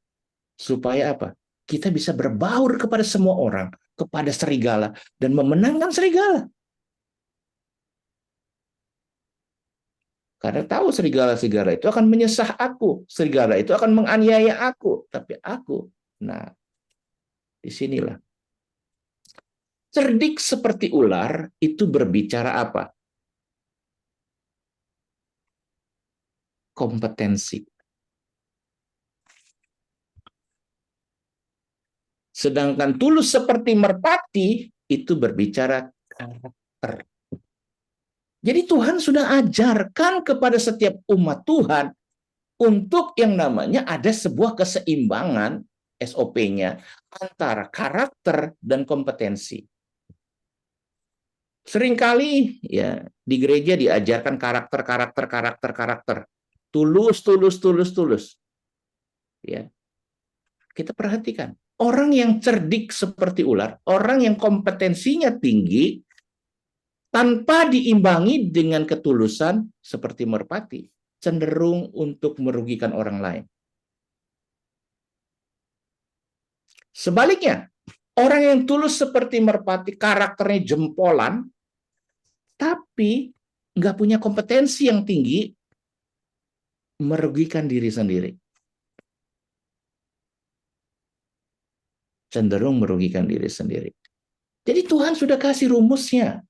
Supaya apa? Kita bisa berbaur kepada semua orang. Kepada serigala. Dan memenangkan serigala. Karena tahu serigala-serigala itu akan menyesah aku. Serigala itu akan menganiaya aku. Tapi aku, nah, disinilah. Cerdik seperti ular itu berbicara apa? Kompetensi. Sedangkan tulus seperti merpati itu berbicara karakter. Jadi Tuhan sudah ajarkan kepada setiap umat Tuhan untuk yang namanya ada sebuah keseimbangan SOP-nya antara karakter dan kompetensi. Seringkali ya di gereja diajarkan karakter. Tulus. Ya. Kita perhatikan. Orang yang cerdik seperti ular, orang yang kompetensinya tinggi, tanpa diimbangi dengan ketulusan seperti merpati, cenderung untuk merugikan orang lain. Sebaliknya, orang yang tulus seperti merpati, karakternya jempolan, tapi nggak punya kompetensi yang tinggi, merugikan diri sendiri. Cenderung merugikan diri sendiri. Jadi Tuhan sudah kasih rumusnya,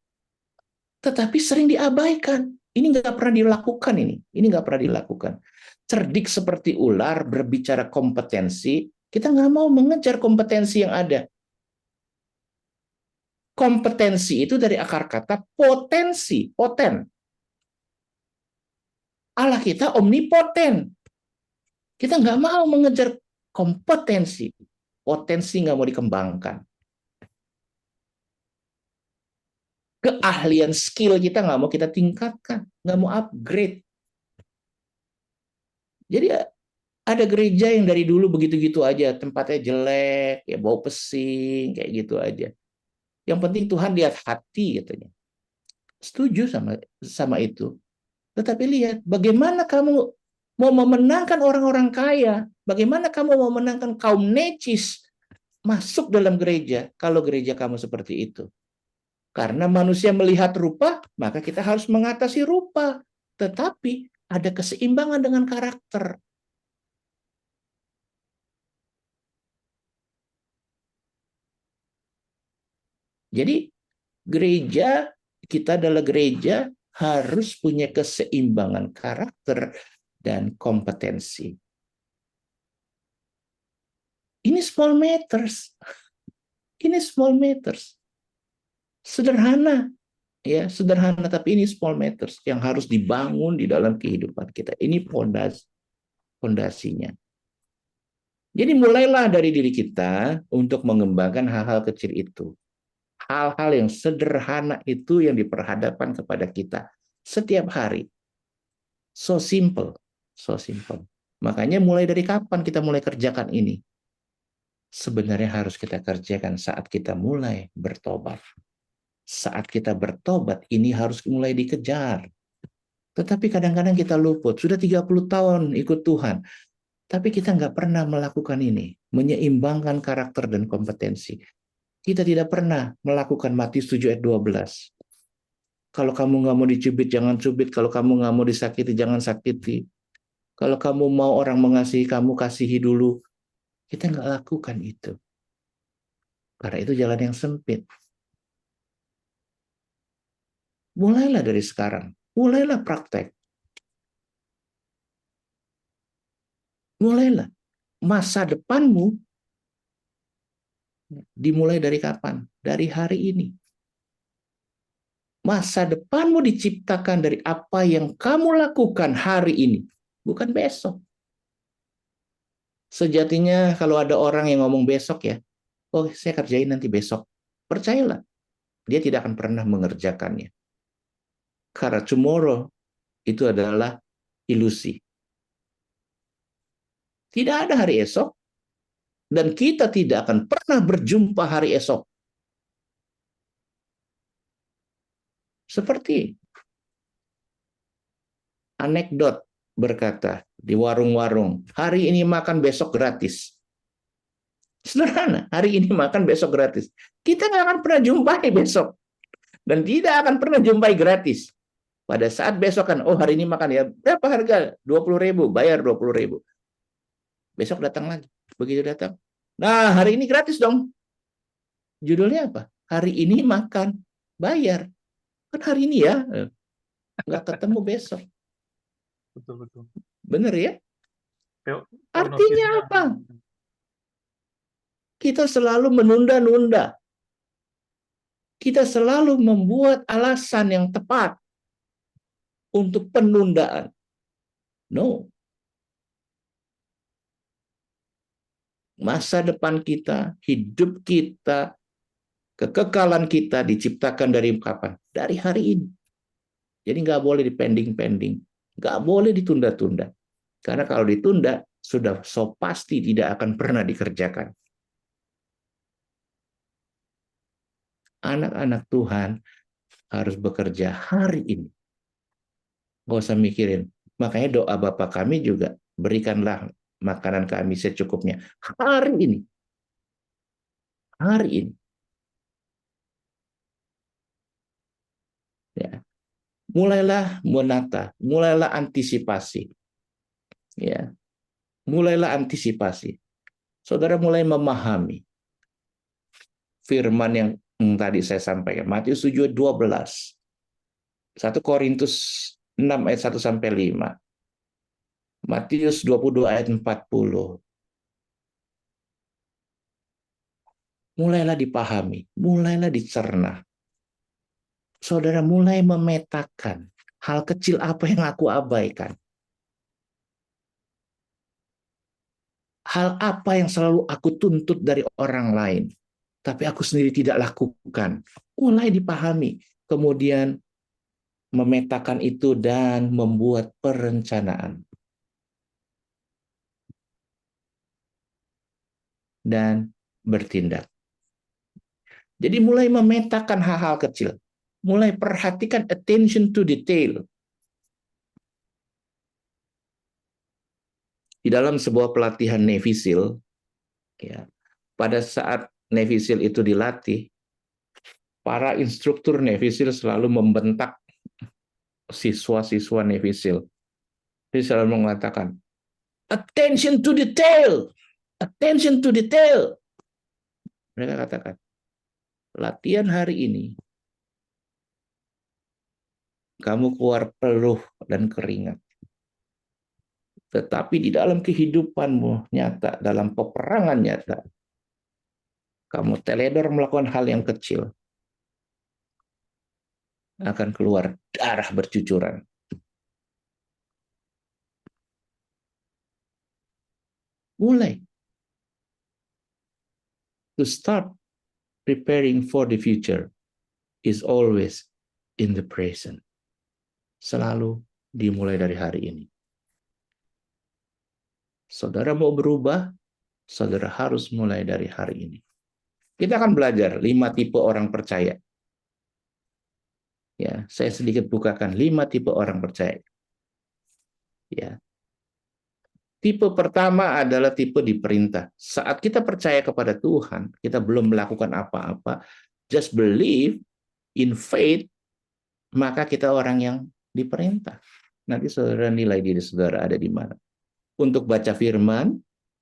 tetapi sering diabaikan. Ini nggak pernah dilakukan ini. Ini nggak pernah dilakukan. Cerdik seperti ular, berbicara kompetensi, kita nggak mau mengejar kompetensi yang ada. Kompetensi itu dari akar kata potensi, poten. Allah kita omnipoten. Kita nggak mau mengejar kompetensi. Potensi nggak mau dikembangkan. Keahlian skill kita nggak mau kita tingkatkan. Nggak mau upgrade. Jadi ada gereja yang dari dulu begitu-gitu aja. Tempatnya jelek, ya bau pesing, kayak gitu aja. Yang penting Tuhan lihat hati katanya. Setuju sama itu. Tetapi lihat, bagaimana kamu mau memenangkan orang-orang kaya? Bagaimana kamu mau memenangkan kaum necis masuk dalam gereja kalau gereja kamu seperti itu? Karena manusia melihat rupa, maka kita harus mengatasi rupa. Tetapi ada keseimbangan dengan karakter. Jadi gereja, kita adalah gereja harus punya keseimbangan karakter dan kompetensi. Ini small matters. Ini small matters. Sederhana. Ya, sederhana, tapi ini small matters yang harus dibangun di dalam kehidupan kita. Ini fondasinya. Jadi mulailah dari diri kita untuk mengembangkan hal-hal kecil itu. Hal-hal yang sederhana itu yang diperhadapkan kepada kita setiap hari. So simple. Makanya mulai dari kapan kita mulai kerjakan ini? Sebenarnya harus kita kerjakan saat kita mulai bertobat. Saat kita bertobat, ini harus mulai dikejar. Tetapi kadang-kadang kita luput. Sudah 30 tahun ikut Tuhan. Tapi kita nggak pernah melakukan ini. Menyeimbangkan karakter dan kompetensi. Kita tidak pernah melakukan Matius 7 ayat 12. Kalau kamu nggak mau dicubit, jangan cubit. Kalau kamu nggak mau disakiti, jangan sakiti. Kalau kamu mau orang mengasihi kamu, kasihi dulu. Kita nggak lakukan itu. Karena itu jalan yang sempit. Mulailah dari sekarang. Mulailah praktek. Mulailah. Masa depanmu dimulai dari kapan? Dari hari ini. Masa depanmu diciptakan dari apa yang kamu lakukan hari ini, bukan besok. Sejatinya kalau ada orang yang ngomong besok ya, oh saya kerjain nanti besok. Percayalah, dia tidak akan pernah mengerjakannya. Karena tomorrow itu adalah ilusi. Tidak ada hari esok, dan kita tidak akan pernah berjumpa hari esok. Seperti anekdot berkata di warung-warung, hari ini makan besok gratis. Sederhana, hari ini makan besok gratis. Kita nggak akan pernah jumpai besok. Dan tidak akan pernah jumpai gratis. Pada saat besok kan, oh hari ini makan ya, berapa harga? 20.000, bayar 20.000. Besok datang lagi. Begitu datang, nah hari ini gratis dong. Judulnya apa? Hari ini makan, bayar. Kan hari ini ya, nggak ketemu besok. Betul. Bener ya? Artinya Prognosisnya. apa? Kita selalu menunda-nunda. Kita selalu membuat alasan yang tepat untuk penundaan. No. Masa depan kita, hidup kita, kekekalan kita diciptakan dari kapan? Dari hari ini. Jadi nggak boleh dipending-pending. Nggak boleh ditunda-tunda. Karena kalau ditunda, sudah so pasti tidak akan pernah dikerjakan. Anak-anak Tuhan harus bekerja hari ini. Nggak usah mikirin. Makanya doa Bapa kami juga, berikanlah makanan kami secukupnya. Hari ini. Hari ini. Ya. Mulailah menata, mulailah antisipasi. Ya. Mulailah antisipasi. Saudara mulai memahami firman yang tadi saya sampaikan. Matius 7:12. 1 Korintus 6 ayat 1 sampai 5. Matius 22 ayat 40. Mulailah dipahami, mulailah dicerna. Saudara mulai memetakan hal kecil apa yang aku abaikan. Hal apa yang selalu aku tuntut dari orang lain, tapi aku sendiri tidak lakukan. Mulai dipahami, kemudian memetakan itu dan membuat perencanaan. Dan bertindak. Jadi mulai memetakan hal-hal kecil. Mulai perhatikan attention to detail. Di dalam sebuah pelatihan Navy SEAL, ya, pada saat Navy SEAL itu dilatih, para instruktur Navy SEAL selalu membentak siswa-siswa Navy SEAL. Dia selalu mengatakan, attention to detail, attention to detail. Mereka katakan, latihan hari ini, kamu keluar peluh dan keringat. Tetapi di dalam kehidupanmu nyata, dalam peperangan nyata, kamu teledor melakukan hal yang kecil, akan keluar darah bercucuran. Mulai. To start preparing for the future is always in the present. Selalu dimulai dari hari ini. Saudara mau berubah, saudara harus mulai dari hari ini. Kita akan belajar 5 tipe orang percaya. Ya, saya sedikit bukakan 5 tipe orang percaya. Ya. Tipe pertama adalah tipe diperintah. Saat kita percaya kepada Tuhan, kita belum melakukan apa-apa, just believe in faith, maka kita orang yang diperintah. Nanti saudara nilai diri saudara ada di mana. Untuk baca firman,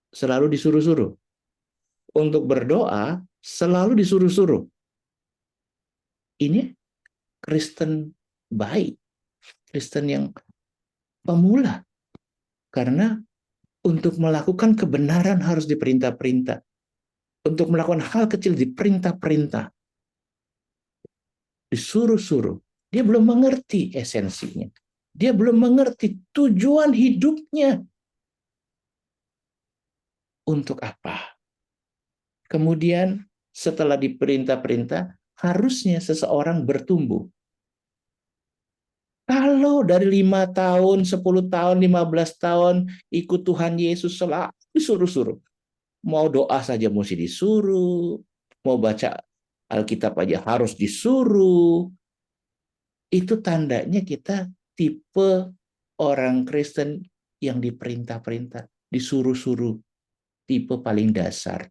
selalu disuruh-suruh. Untuk berdoa, selalu disuruh-suruh. Ini Kristen baik. Kristen yang pemula. Karena untuk melakukan kebenaran harus diperintah-perintah. Untuk melakukan hal kecil diperintah-perintah. Disuruh-suruh. Dia belum mengerti esensinya. Dia belum mengerti tujuan hidupnya. Untuk apa? Kemudian setelah diperintah-perintah, harusnya seseorang bertumbuh. Kalau dari 5 tahun, 10 tahun, 15 tahun ikut Tuhan Yesus selalu disuruh-suruh. Mau doa saja mesti disuruh, mau baca Alkitab aja harus disuruh. Itu tandanya kita tipe orang Kristen yang diperintah-perintah, disuruh-suruh, tipe paling dasar.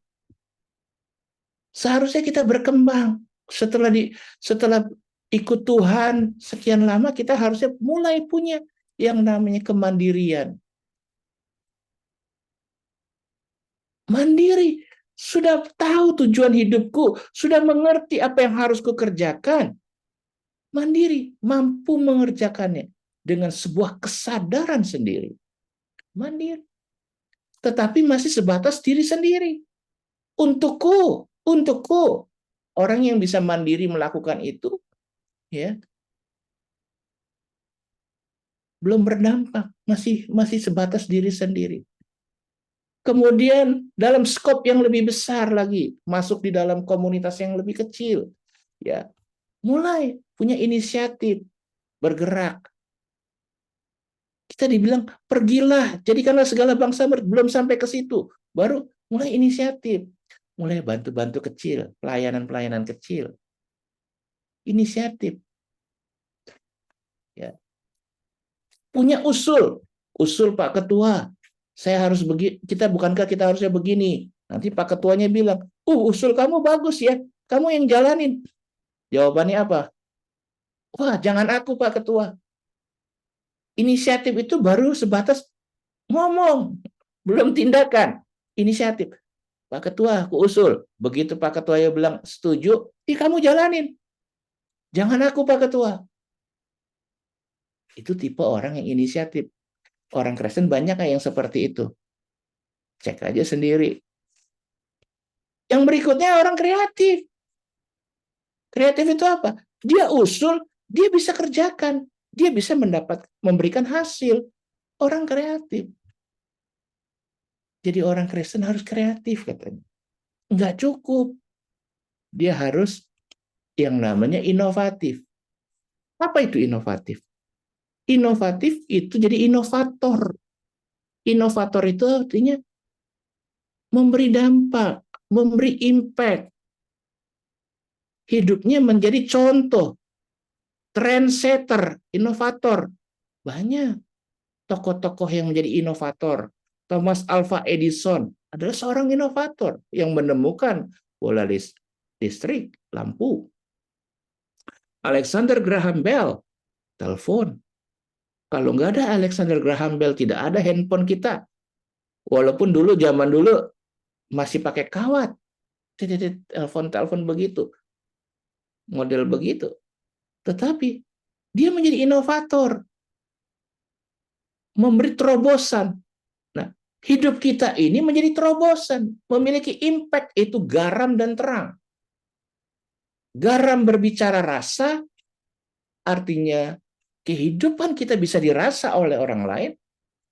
Seharusnya kita berkembang. Setelah ikut Tuhan sekian lama, kita harusnya mulai punya yang namanya kemandirian. Mandiri, sudah tahu tujuan hidupku, sudah mengerti apa yang harus kukerjakan. Mandiri, mampu mengerjakannya dengan sebuah kesadaran sendiri. Mandiri. Tetapi masih sebatas diri sendiri. Untukku. Orang yang bisa mandiri melakukan itu, ya, belum berdampak, masih sebatas diri sendiri. Kemudian dalam skop yang lebih besar lagi, masuk di dalam komunitas yang lebih kecil, ya, mulai punya inisiatif, bergerak. Kita dibilang pergilah, jadikanlah segala bangsa, belum sampai ke situ, baru mulai inisiatif, mulai bantu-bantu kecil, pelayanan-pelayanan kecil, inisiatif. Ya. Punya usul Pak Ketua, saya harus begini, bukankah kita harusnya begini? Nanti Pak Ketuanya bilang, usul kamu bagus ya, kamu yang jalanin. Jawabannya apa? Wah, jangan aku Pak Ketua. Inisiatif itu baru sebatas ngomong, belum tindakan. Inisiatif. Pak Ketua, aku usul. Begitu Pak Ketua ya bilang setuju, kamu jalanin. Jangan aku Pak Ketua. Itu tipe orang yang inisiatif. Orang Kristen banyak yang seperti itu. Cek aja sendiri. Yang berikutnya orang kreatif. Kreatif itu apa? Dia usul, dia bisa kerjakan. Dia bisa memberikan hasil. Orang kreatif. Jadi orang Kristen harus kreatif katanya. Enggak cukup. Dia harus yang namanya inovatif. Apa itu inovatif? Inovatif itu jadi inovator. Inovator itu artinya memberi dampak, memberi impact. Hidupnya menjadi contoh. Trendsetter, inovator. Banyak tokoh-tokoh yang menjadi inovator. Thomas Alva Edison adalah seorang inovator yang menemukan bola listrik, lampu. Alexander Graham Bell, telepon. Kalau nggak ada Alexander Graham Bell, tidak ada handphone kita. Walaupun zaman dulu masih pakai kawat. Telepon begitu. Model begitu. Tetapi dia menjadi inovator. Memberi terobosan. Nah, hidup kita ini menjadi terobosan. Memiliki impact, itu garam dan terang. Garam berbicara rasa, artinya kehidupan kita bisa dirasa oleh orang lain,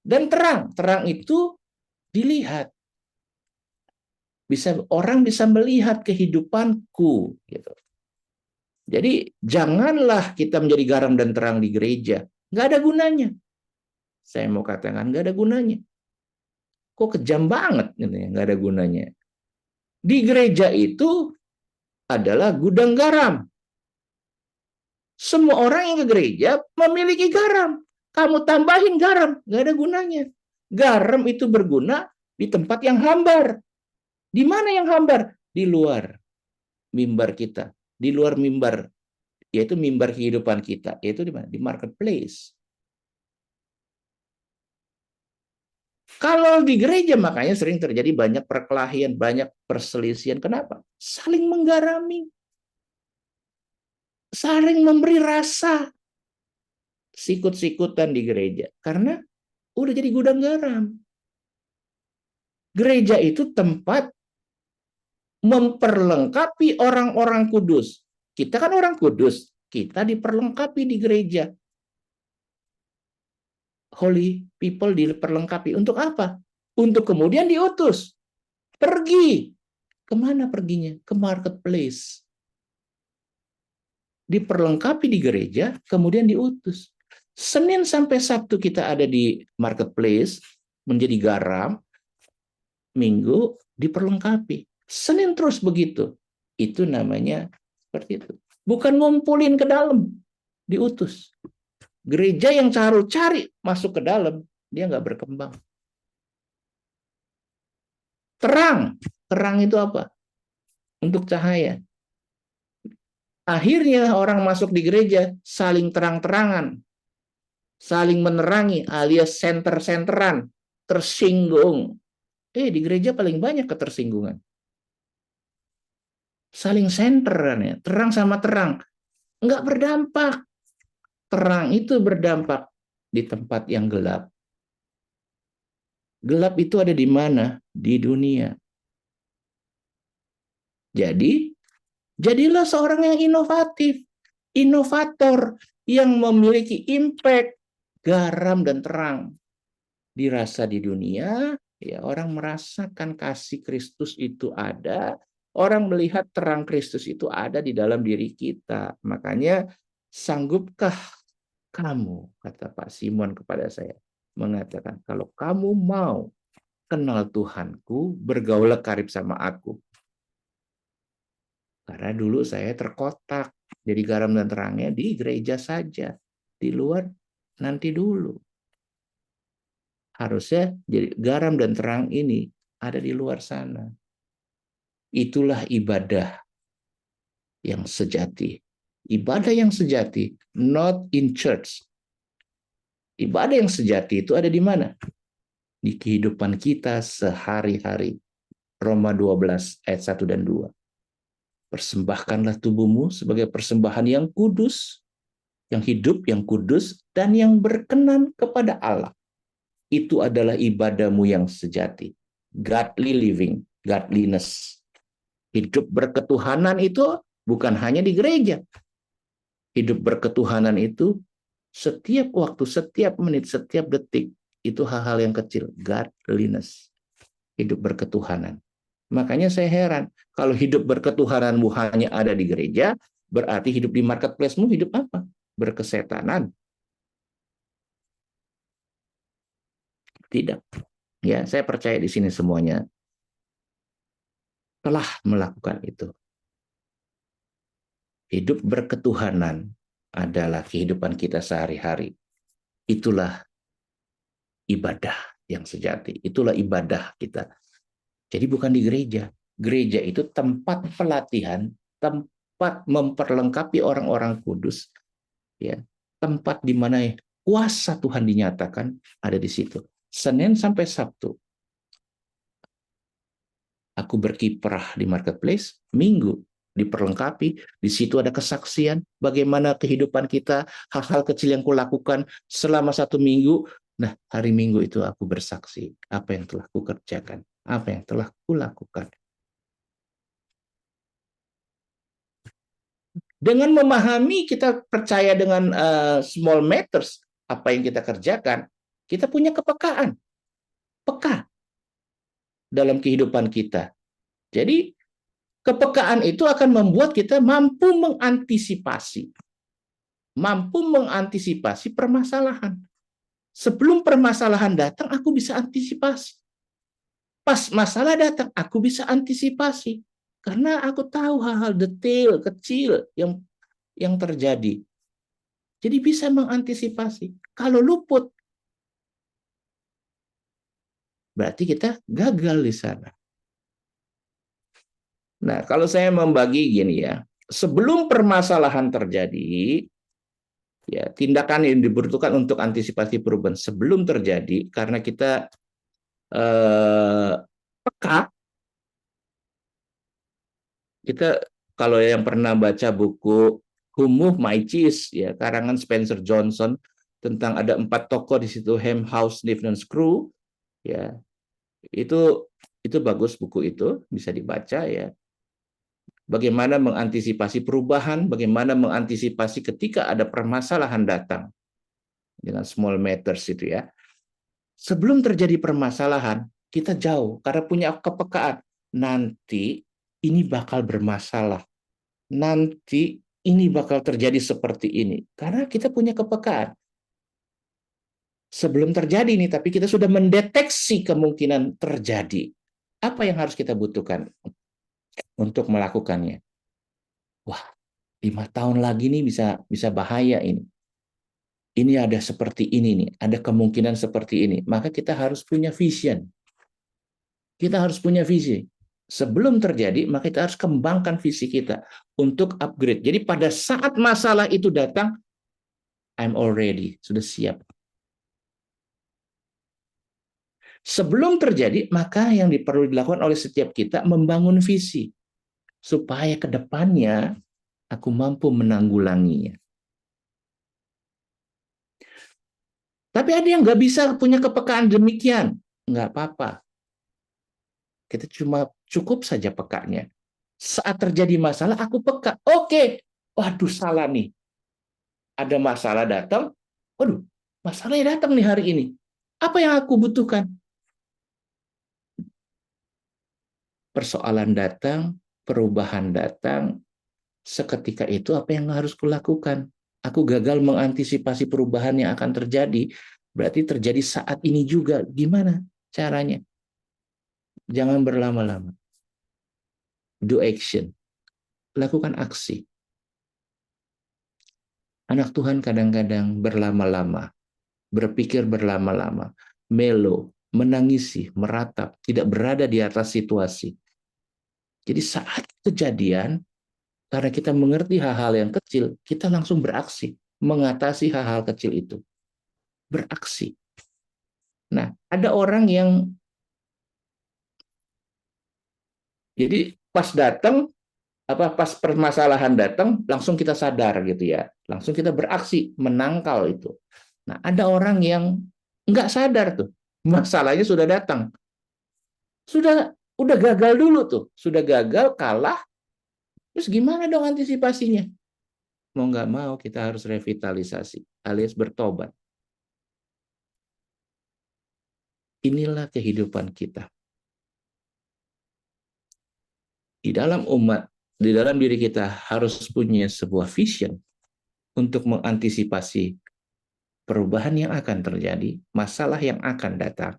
dan terang itu dilihat. Orang bisa melihat kehidupanku. Gitu. Jadi janganlah kita menjadi garam dan terang di gereja. Nggak ada gunanya. Saya mau katakan nggak ada gunanya. Kok kejam banget gitu ya, nggak ada gunanya. Di gereja itu adalah gudang garam. Semua orang yang ke gereja memiliki garam. Kamu tambahin garam, nggak ada gunanya. Garam itu berguna di tempat yang hambar. Di mana yang hambar? Di luar mimbar kita. Di luar mimbar yaitu mimbar kehidupan kita, yaitu di mana? Di marketplace. Kalau di gereja makanya sering terjadi banyak perkelahian, banyak perselisihan. Kenapa? Saling menggarami, saling memberi rasa, sikut-sikutan di gereja. Karena udah jadi gudang garam. Gereja itu tempat memperlengkapi orang-orang kudus. Kita kan orang kudus, kita diperlengkapi di gereja. Holy people diperlengkapi. Untuk apa? Untuk kemudian diutus. Pergi. Kemana perginya? Ke marketplace. Diperlengkapi di gereja, kemudian diutus. Senin sampai Sabtu kita ada di marketplace, menjadi garam. Minggu diperlengkapi. Senin terus begitu. Itu namanya seperti itu. Bukan ngumpulin ke dalam, diutus. Gereja yang cari masuk ke dalam, dia nggak berkembang. Terang. Terang itu apa? Untuk cahaya. Akhirnya orang masuk di gereja saling terang-terangan, saling menerangi alias senter-senteran, tersinggung. Di gereja paling banyak ketersinggungan. Saling senteran ya, terang sama terang. Nggak berdampak. Terang itu berdampak di tempat yang gelap. Gelap itu ada di mana? Di dunia. Jadi, jadilah seorang yang inovatif, inovator yang memiliki impact, garam dan terang. Dirasa di dunia, ya orang merasakan kasih Kristus itu ada, orang melihat terang Kristus itu ada di dalam diri kita. Makanya, sanggupkah kamu, kata Pak Simon kepada saya, mengatakan, kalau kamu mau kenal Tuhanku, bergaul karib sama aku. Karena dulu saya terkotak, jadi garam dan terangnya di gereja saja. Di luar nanti dulu. Harusnya jadi garam dan terang ini ada di luar sana. Itulah ibadah yang sejati. Ibadah yang sejati, not in church. Ibadah yang sejati itu ada di mana? Di kehidupan kita sehari-hari. Roma 12 ayat 1 dan 2. Persembahkanlah tubuhmu sebagai persembahan yang kudus, yang hidup, yang kudus, dan yang berkenan kepada Allah. Itu adalah ibadahmu yang sejati. Godly living, godliness. Hidup berketuhanan itu bukan hanya di gereja. Hidup berketuhanan itu setiap waktu, setiap menit, setiap detik. Itu hal-hal yang kecil. Godliness. Hidup berketuhanan. Makanya saya heran. Kalau hidup berketuhananmu hanya ada di gereja, berarti hidup di marketplace-mu hidup apa? Berkesetanan. Tidak. Ya, saya percaya di sini semuanya telah melakukan itu. Hidup berketuhanan adalah kehidupan kita sehari-hari. Itulah ibadah yang sejati. Itulah ibadah kita. Jadi bukan di gereja. Gereja itu tempat pelatihan, tempat memperlengkapi orang-orang kudus, ya, tempat di mana kuasa Tuhan dinyatakan ada di situ. Senin sampai Sabtu aku berkiprah di marketplace, Minggu diperlengkapi, di situ ada kesaksian bagaimana kehidupan kita, hal-hal kecil yang kulakukan selama 1 minggu. Nah, hari Minggu itu aku bersaksi apa yang telah kukerjakan, apa yang telah kulakukan. Dengan memahami, kita percaya dengan small matters, apa yang kita kerjakan, kita punya kepekaan, peka dalam kehidupan kita. Jadi, kepekaan itu akan membuat kita mampu mengantisipasi permasalahan. Sebelum permasalahan datang, aku bisa antisipasi. Pas masalah datang, aku bisa antisipasi. Karena aku tahu hal-hal detail, kecil yang terjadi. Jadi bisa mengantisipasi. Kalau luput, berarti kita gagal di sana. Nah, kalau saya membagi gini ya, sebelum permasalahan terjadi, ya tindakan yang dibutuhkan untuk antisipasi perubahan sebelum terjadi, karena kita peka. Kita kalau yang pernah baca buku Who Moved My Cheese, ya karangan Spencer Johnson, tentang ada 4 tokoh di situ, Ham, House, Sniff, dan Screw, ya itu bagus, buku itu bisa dibaca, ya. Bagaimana mengantisipasi perubahan, bagaimana mengantisipasi ketika ada permasalahan datang dengan small matters itu, ya. Sebelum terjadi permasalahan, kita jauh karena punya kepekaan. Nanti ini bakal bermasalah. Nanti ini bakal terjadi seperti ini. Karena kita punya kepekaan. Sebelum terjadi nih, tapi kita sudah mendeteksi kemungkinan terjadi. Apa yang harus kita butuhkan untuk melakukannya? Wah, 5 tahun lagi nih bisa bahaya ini. Ini ada seperti ini nih, ada kemungkinan seperti ini. Maka kita harus punya vision. Kita harus punya visi. Sebelum terjadi, maka kita harus kembangkan visi kita untuk upgrade. Jadi pada saat masalah itu datang, I'm already, sudah siap. Sebelum terjadi, maka yang perlu dilakukan oleh setiap kita membangun visi supaya ke depannya aku mampu menanggulanginya. Tapi ada yang nggak bisa punya kepekaan demikian, nggak apa-apa. Kita cuma cukup saja pekanya. Saat terjadi masalah, aku peka. Oke, waduh salah nih. Ada masalah datang, waduh, masalahnya datang nih hari ini. Apa yang aku butuhkan? Persoalan datang, perubahan datang, seketika itu apa yang harus kulakukan? Aku gagal mengantisipasi perubahan yang akan terjadi, berarti terjadi saat ini juga. Gimana caranya? Jangan berlama-lama. Do action. Lakukan aksi. Anak Tuhan kadang-kadang berlama-lama, berpikir berlama-lama, melo, menangisi, meratap, tidak berada di atas situasi. Jadi saat kejadian, karena kita mengerti hal-hal yang kecil, kita langsung beraksi, mengatasi hal-hal kecil itu. Beraksi. Nah, ada orang yang jadi pas datang, pas permasalahan datang, langsung kita sadar gitu ya. Langsung kita beraksi, menangkal itu. Nah, ada orang yang nggak sadar tuh, masalahnya sudah datang. Udah gagal dulu tuh, sudah gagal, kalah, terus gimana dong antisipasinya? Mau nggak mau kita harus revitalisasi, alias bertobat. Inilah kehidupan kita. Di dalam umat, di dalam diri kita harus punya sebuah vision untuk mengantisipasi perubahan yang akan terjadi, masalah yang akan datang.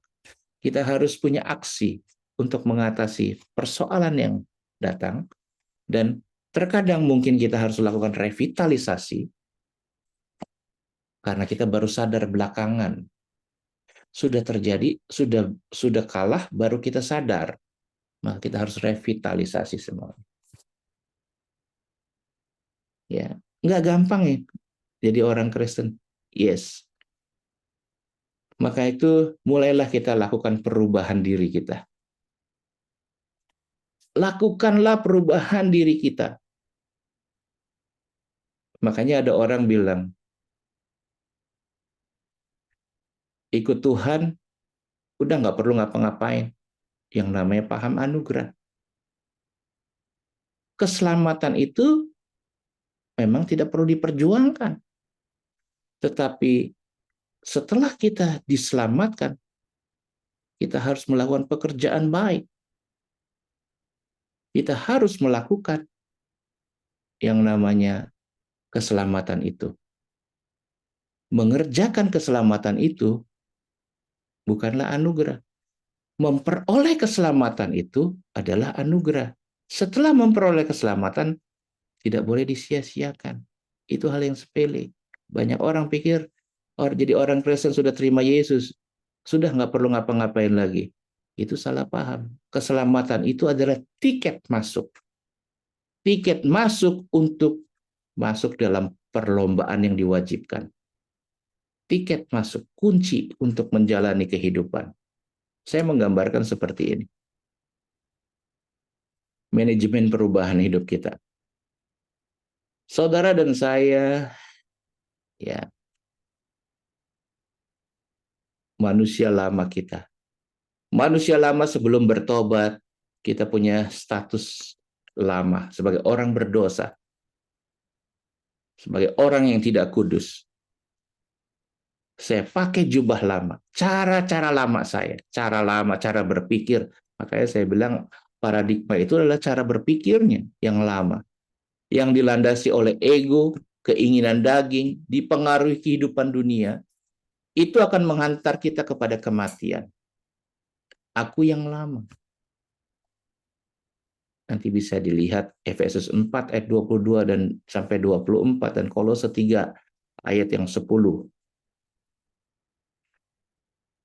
Kita harus punya aksi untuk mengatasi persoalan yang datang, dan terkadang mungkin kita harus lakukan revitalisasi karena kita baru sadar belakangan. Sudah terjadi, sudah kalah, baru kita sadar. Maka kita harus revitalisasi semua. Ya, nggak gampang ya jadi orang Kristen. Yes. Maka itu mulailah kita lakukan perubahan diri kita. Lakukanlah perubahan diri kita. Makanya ada orang bilang, ikut Tuhan, udah nggak perlu ngapa-ngapain. Yang namanya paham anugerah. Keselamatan itu memang tidak perlu diperjuangkan. Tetapi setelah kita diselamatkan, kita harus melakukan pekerjaan baik. Kita harus melakukan yang namanya keselamatan itu. Mengerjakan keselamatan itu bukanlah anugerah. Memperoleh keselamatan itu adalah anugerah. Setelah memperoleh keselamatan, tidak boleh disia-siakan. Itu hal yang sepele. Banyak orang pikir, jadi orang Kristen sudah terima Yesus, sudah nggak perlu ngapa-ngapain lagi. Itu salah paham. Keselamatan itu adalah tiket masuk. tiket masuk untuk masuk dalam perlombaan yang diwajibkan. Tiket masuk, kunci untuk menjalani kehidupan. Saya menggambarkan seperti ini. Manajemen perubahan hidup kita. Saudara dan saya, ya, manusia lama kita. Manusia lama sebelum bertobat, kita punya status lama sebagai orang berdosa. Sebagai orang yang tidak kudus. Saya pakai jubah lama. Cara-cara lama saya. Cara lama, cara berpikir. Makanya saya bilang paradigma itu adalah cara berpikirnya yang lama. Yang dilandasi oleh ego, keinginan daging, dipengaruhi kehidupan dunia. Itu akan menghantar kita kepada kematian. Aku yang lama. Nanti bisa dilihat Efesus 4 ayat 22 dan sampai 24 dan Kolose 3 ayat yang 10.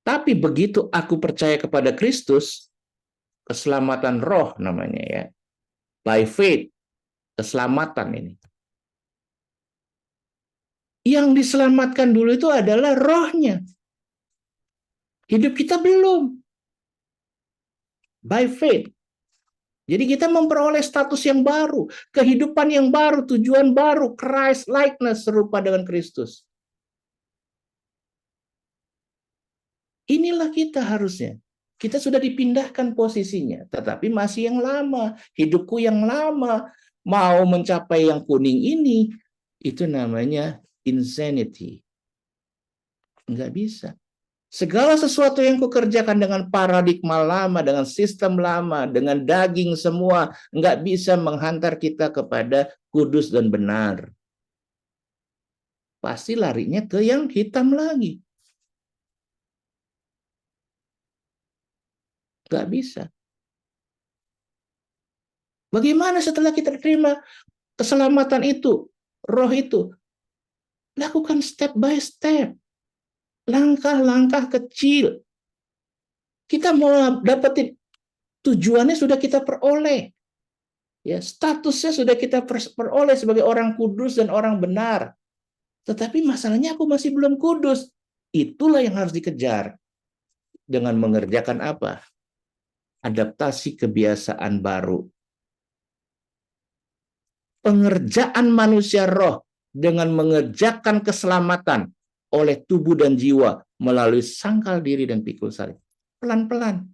Tapi begitu aku percaya kepada Kristus, keselamatan roh namanya ya. By faith, keselamatan ini. Yang diselamatkan dulu itu adalah rohnya. Hidup kita belum. By faith. Jadi kita memperoleh status yang baru, kehidupan yang baru, tujuan baru, Christ likeness, serupa dengan Kristus. Inilah kita harusnya. Kita sudah dipindahkan posisinya, tetapi masih yang lama, hidupku yang lama, mau mencapai yang kuning ini, itu namanya insanity. Enggak bisa. Segala sesuatu yang kukerjakan dengan paradigma lama, dengan sistem lama, dengan daging semua, enggak bisa menghantar kita kepada kudus dan benar. Pasti larinya ke yang hitam lagi. Enggak bisa. Bagaimana setelah kita terima keselamatan itu, roh itu? Lakukan step by step. Langkah-langkah kecil. Kita mau dapetin tujuannya sudah kita peroleh. Ya, statusnya sudah kita peroleh sebagai orang kudus dan orang benar. Tetapi masalahnya aku masih belum kudus. Itulah yang harus dikejar. Dengan mengerjakan apa? Adaptasi kebiasaan baru. Pengerjaan manusia roh dengan mengerjakan keselamatan oleh tubuh dan jiwa melalui sangkal diri dan pikul salib. Pelan-pelan.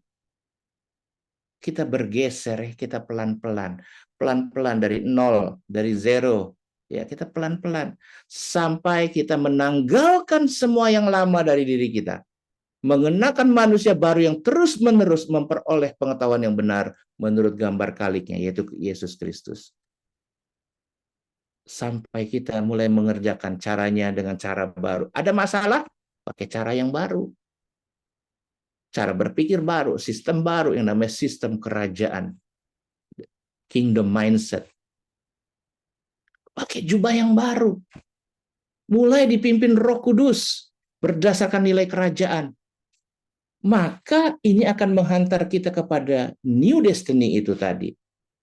Kita bergeser, kita pelan-pelan. Pelan-pelan dari nol, dari zero. Ya, kita pelan-pelan. Sampai kita menanggalkan semua yang lama dari diri kita. Mengenakan manusia baru yang terus-menerus memperoleh pengetahuan yang benar menurut gambar kaliknya, yaitu Yesus Kristus. Sampai kita mulai mengerjakan caranya dengan cara baru. Ada masalah? Pakai cara yang baru. Cara berpikir baru, sistem baru yang namanya sistem kerajaan. Kingdom mindset. Pakai jubah yang baru. Mulai dipimpin Roh Kudus berdasarkan nilai kerajaan. Maka ini akan menghantar kita kepada new destiny itu tadi.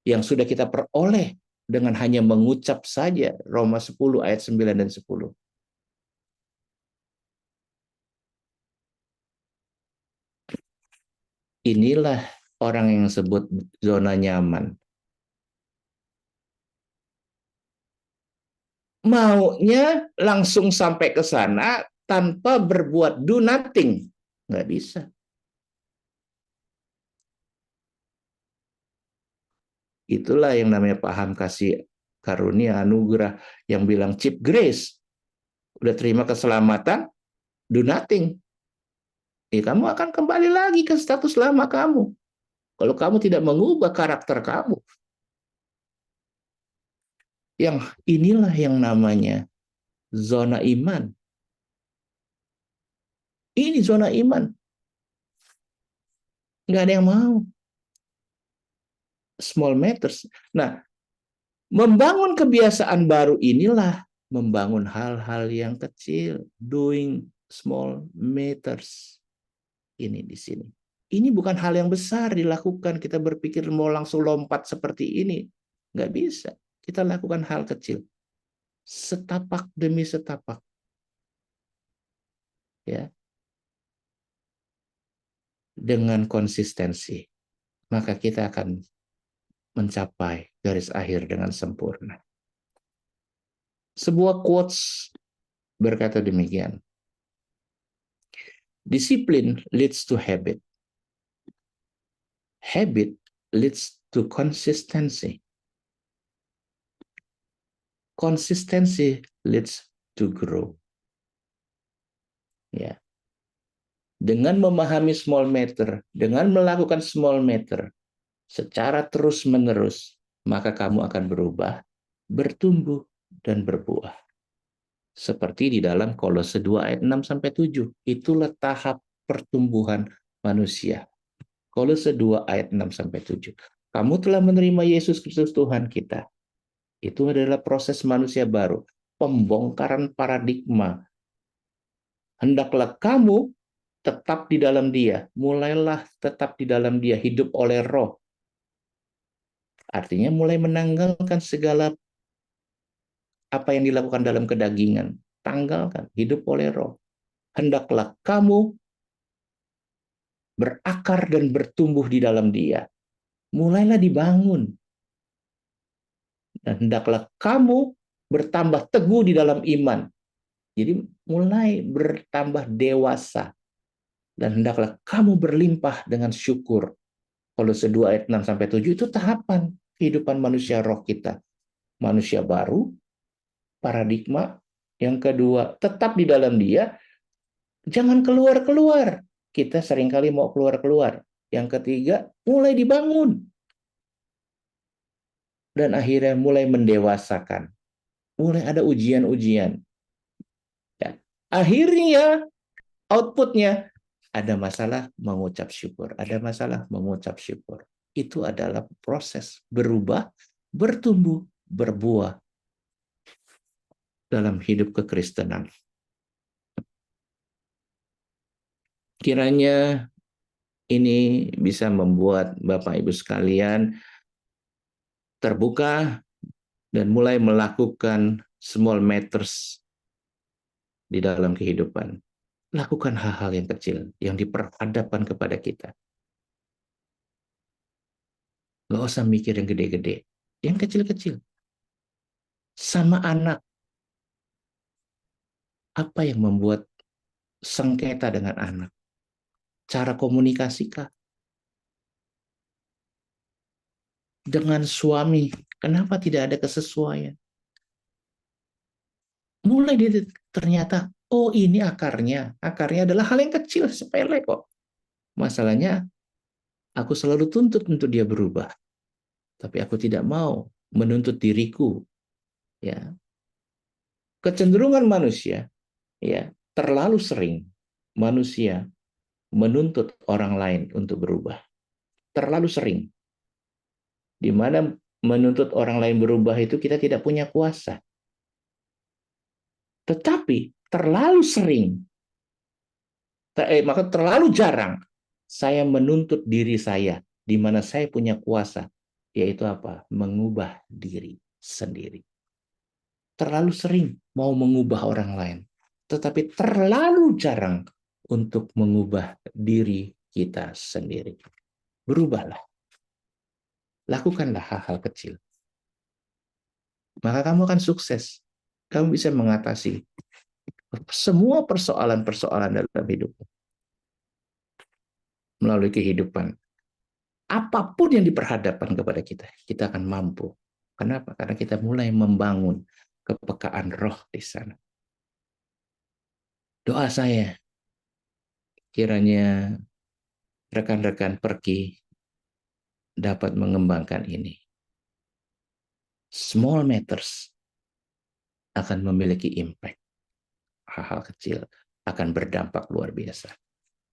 Yang sudah kita peroleh dengan hanya mengucap saja Roma 10 ayat 9 dan 10. Inilah orang yang disebut zona nyaman. Maunya langsung sampai ke sana tanpa berbuat do nothing. Nggak bisa. Itulah yang namanya paham kasih karunia anugerah yang bilang cheap grace. Udah terima keselamatan, do nothing. Kamu akan kembali lagi ke status lama kamu. Kalau kamu tidak mengubah karakter kamu. Yang inilah yang namanya zona iman. Ini zona iman. Nggak ada yang mau. Small matters. Nah, membangun kebiasaan baru inilah membangun hal-hal yang kecil. Doing small matters. Ini di sini. Ini bukan hal yang besar dilakukan. Kita berpikir mau langsung lompat seperti ini. Nggak bisa. Kita lakukan hal kecil. Setapak demi setapak. Ya. Dengan konsistensi. Maka kita akan mencapai garis akhir dengan sempurna. Sebuah quotes berkata demikian. Disiplin leads to habit. Habit leads to consistency. Consistency leads to grow. Ya. Dengan memahami small matter, dengan melakukan small matter secara terus-menerus, maka kamu akan berubah, bertumbuh, dan berbuah. Seperti di dalam Kolose 2 ayat 6 sampai 7. Itulah tahap pertumbuhan manusia. Kolose 2 ayat 6 sampai 7. Kamu telah menerima Yesus Kristus Tuhan kita. Itu adalah proses manusia baru, pembongkaran paradigma. Hendaklah kamu tetap di dalam Dia, mulailah tetap di dalam Dia, hidup oleh Roh. Artinya mulai menanggalkan segala apa yang dilakukan dalam kedagingan. Tanggalkan, hidup oleh Roh. Hendaklah kamu berakar dan bertumbuh di dalam Dia. Mulailah dibangun. Dan hendaklah kamu bertambah teguh di dalam iman. Jadi mulai bertambah dewasa. Dan hendaklah kamu berlimpah dengan syukur. Kolose 2 ayat 6 sampai 7 itu tahapan kehidupan manusia roh kita. Manusia baru, paradigma. Yang kedua, tetap di dalam Dia, jangan keluar-keluar. Kita seringkali mau keluar-keluar. Yang ketiga, mulai dibangun. Dan akhirnya mulai mendewasakan. Mulai ada ujian-ujian. Ya. Akhirnya, outputnya, ada masalah mengucap syukur. Ada masalah mengucap syukur. Itu adalah proses berubah, bertumbuh, berbuah dalam hidup kekristenan. Kiranya ini bisa membuat Bapak Ibu sekalian terbuka dan mulai melakukan small matters di dalam kehidupan. Lakukan hal-hal yang kecil yang diperhadapkan kepada kita. Gak usah mikir yang gede-gede, yang kecil-kecil. Sama anak, apa yang membuat sengketa dengan anak? Cara komunikasi kah? Dengan suami, kenapa tidak ada kesesuaian? Mulai dia ternyata, oh ini akarnya. Akarnya adalah hal yang kecil, sepele kok. Masalahnya, aku selalu tuntut untuk dia berubah. Tapi aku tidak mau menuntut diriku. Ya. Kecenderungan manusia, ya, terlalu sering manusia menuntut orang lain untuk berubah. Terlalu sering. Di mana menuntut orang lain berubah itu kita tidak punya kuasa. Tetapi terlalu sering, maka terlalu jarang saya menuntut diri saya, di mana saya punya kuasa, yaitu apa? Mengubah diri sendiri. Terlalu sering mau mengubah orang lain, tetapi terlalu jarang untuk mengubah diri kita sendiri. Berubahlah. Lakukanlah hal-hal kecil. Maka kamu akan sukses. Kamu bisa mengatasi semua persoalan-persoalan dalam hidupmu. Melalui kehidupan. Apapun yang diperhadapkan kepada kita, kita akan mampu. Kenapa? Karena kita mulai membangun kepekaan roh di sana. Doa saya, kiranya rekan-rekan pergi dapat mengembangkan ini. Small matters akan memiliki impact. Hal-hal kecil akan berdampak luar biasa.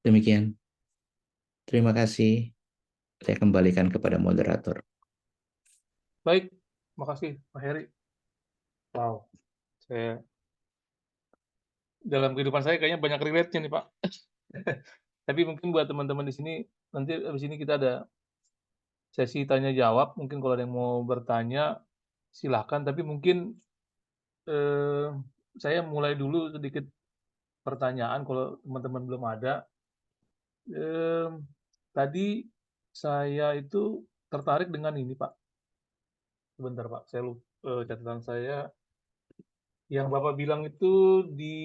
Demikian. Terima kasih. Saya kembalikan kepada moderator. Baik, makasih Pak Heri. Wow, dalam kehidupan saya kayaknya banyak relate-nya nih Pak. Tapi mungkin buat teman-teman di sini, nanti habis ini kita ada sesi tanya jawab. Mungkin kalau ada yang mau bertanya silahkan, tapi mungkin saya mulai dulu sedikit pertanyaan kalau teman-teman belum ada. Tadi saya itu tertarik dengan ini, Pak. Sebentar, Pak. Saya lupa catatan saya. Yang Bapak bilang itu di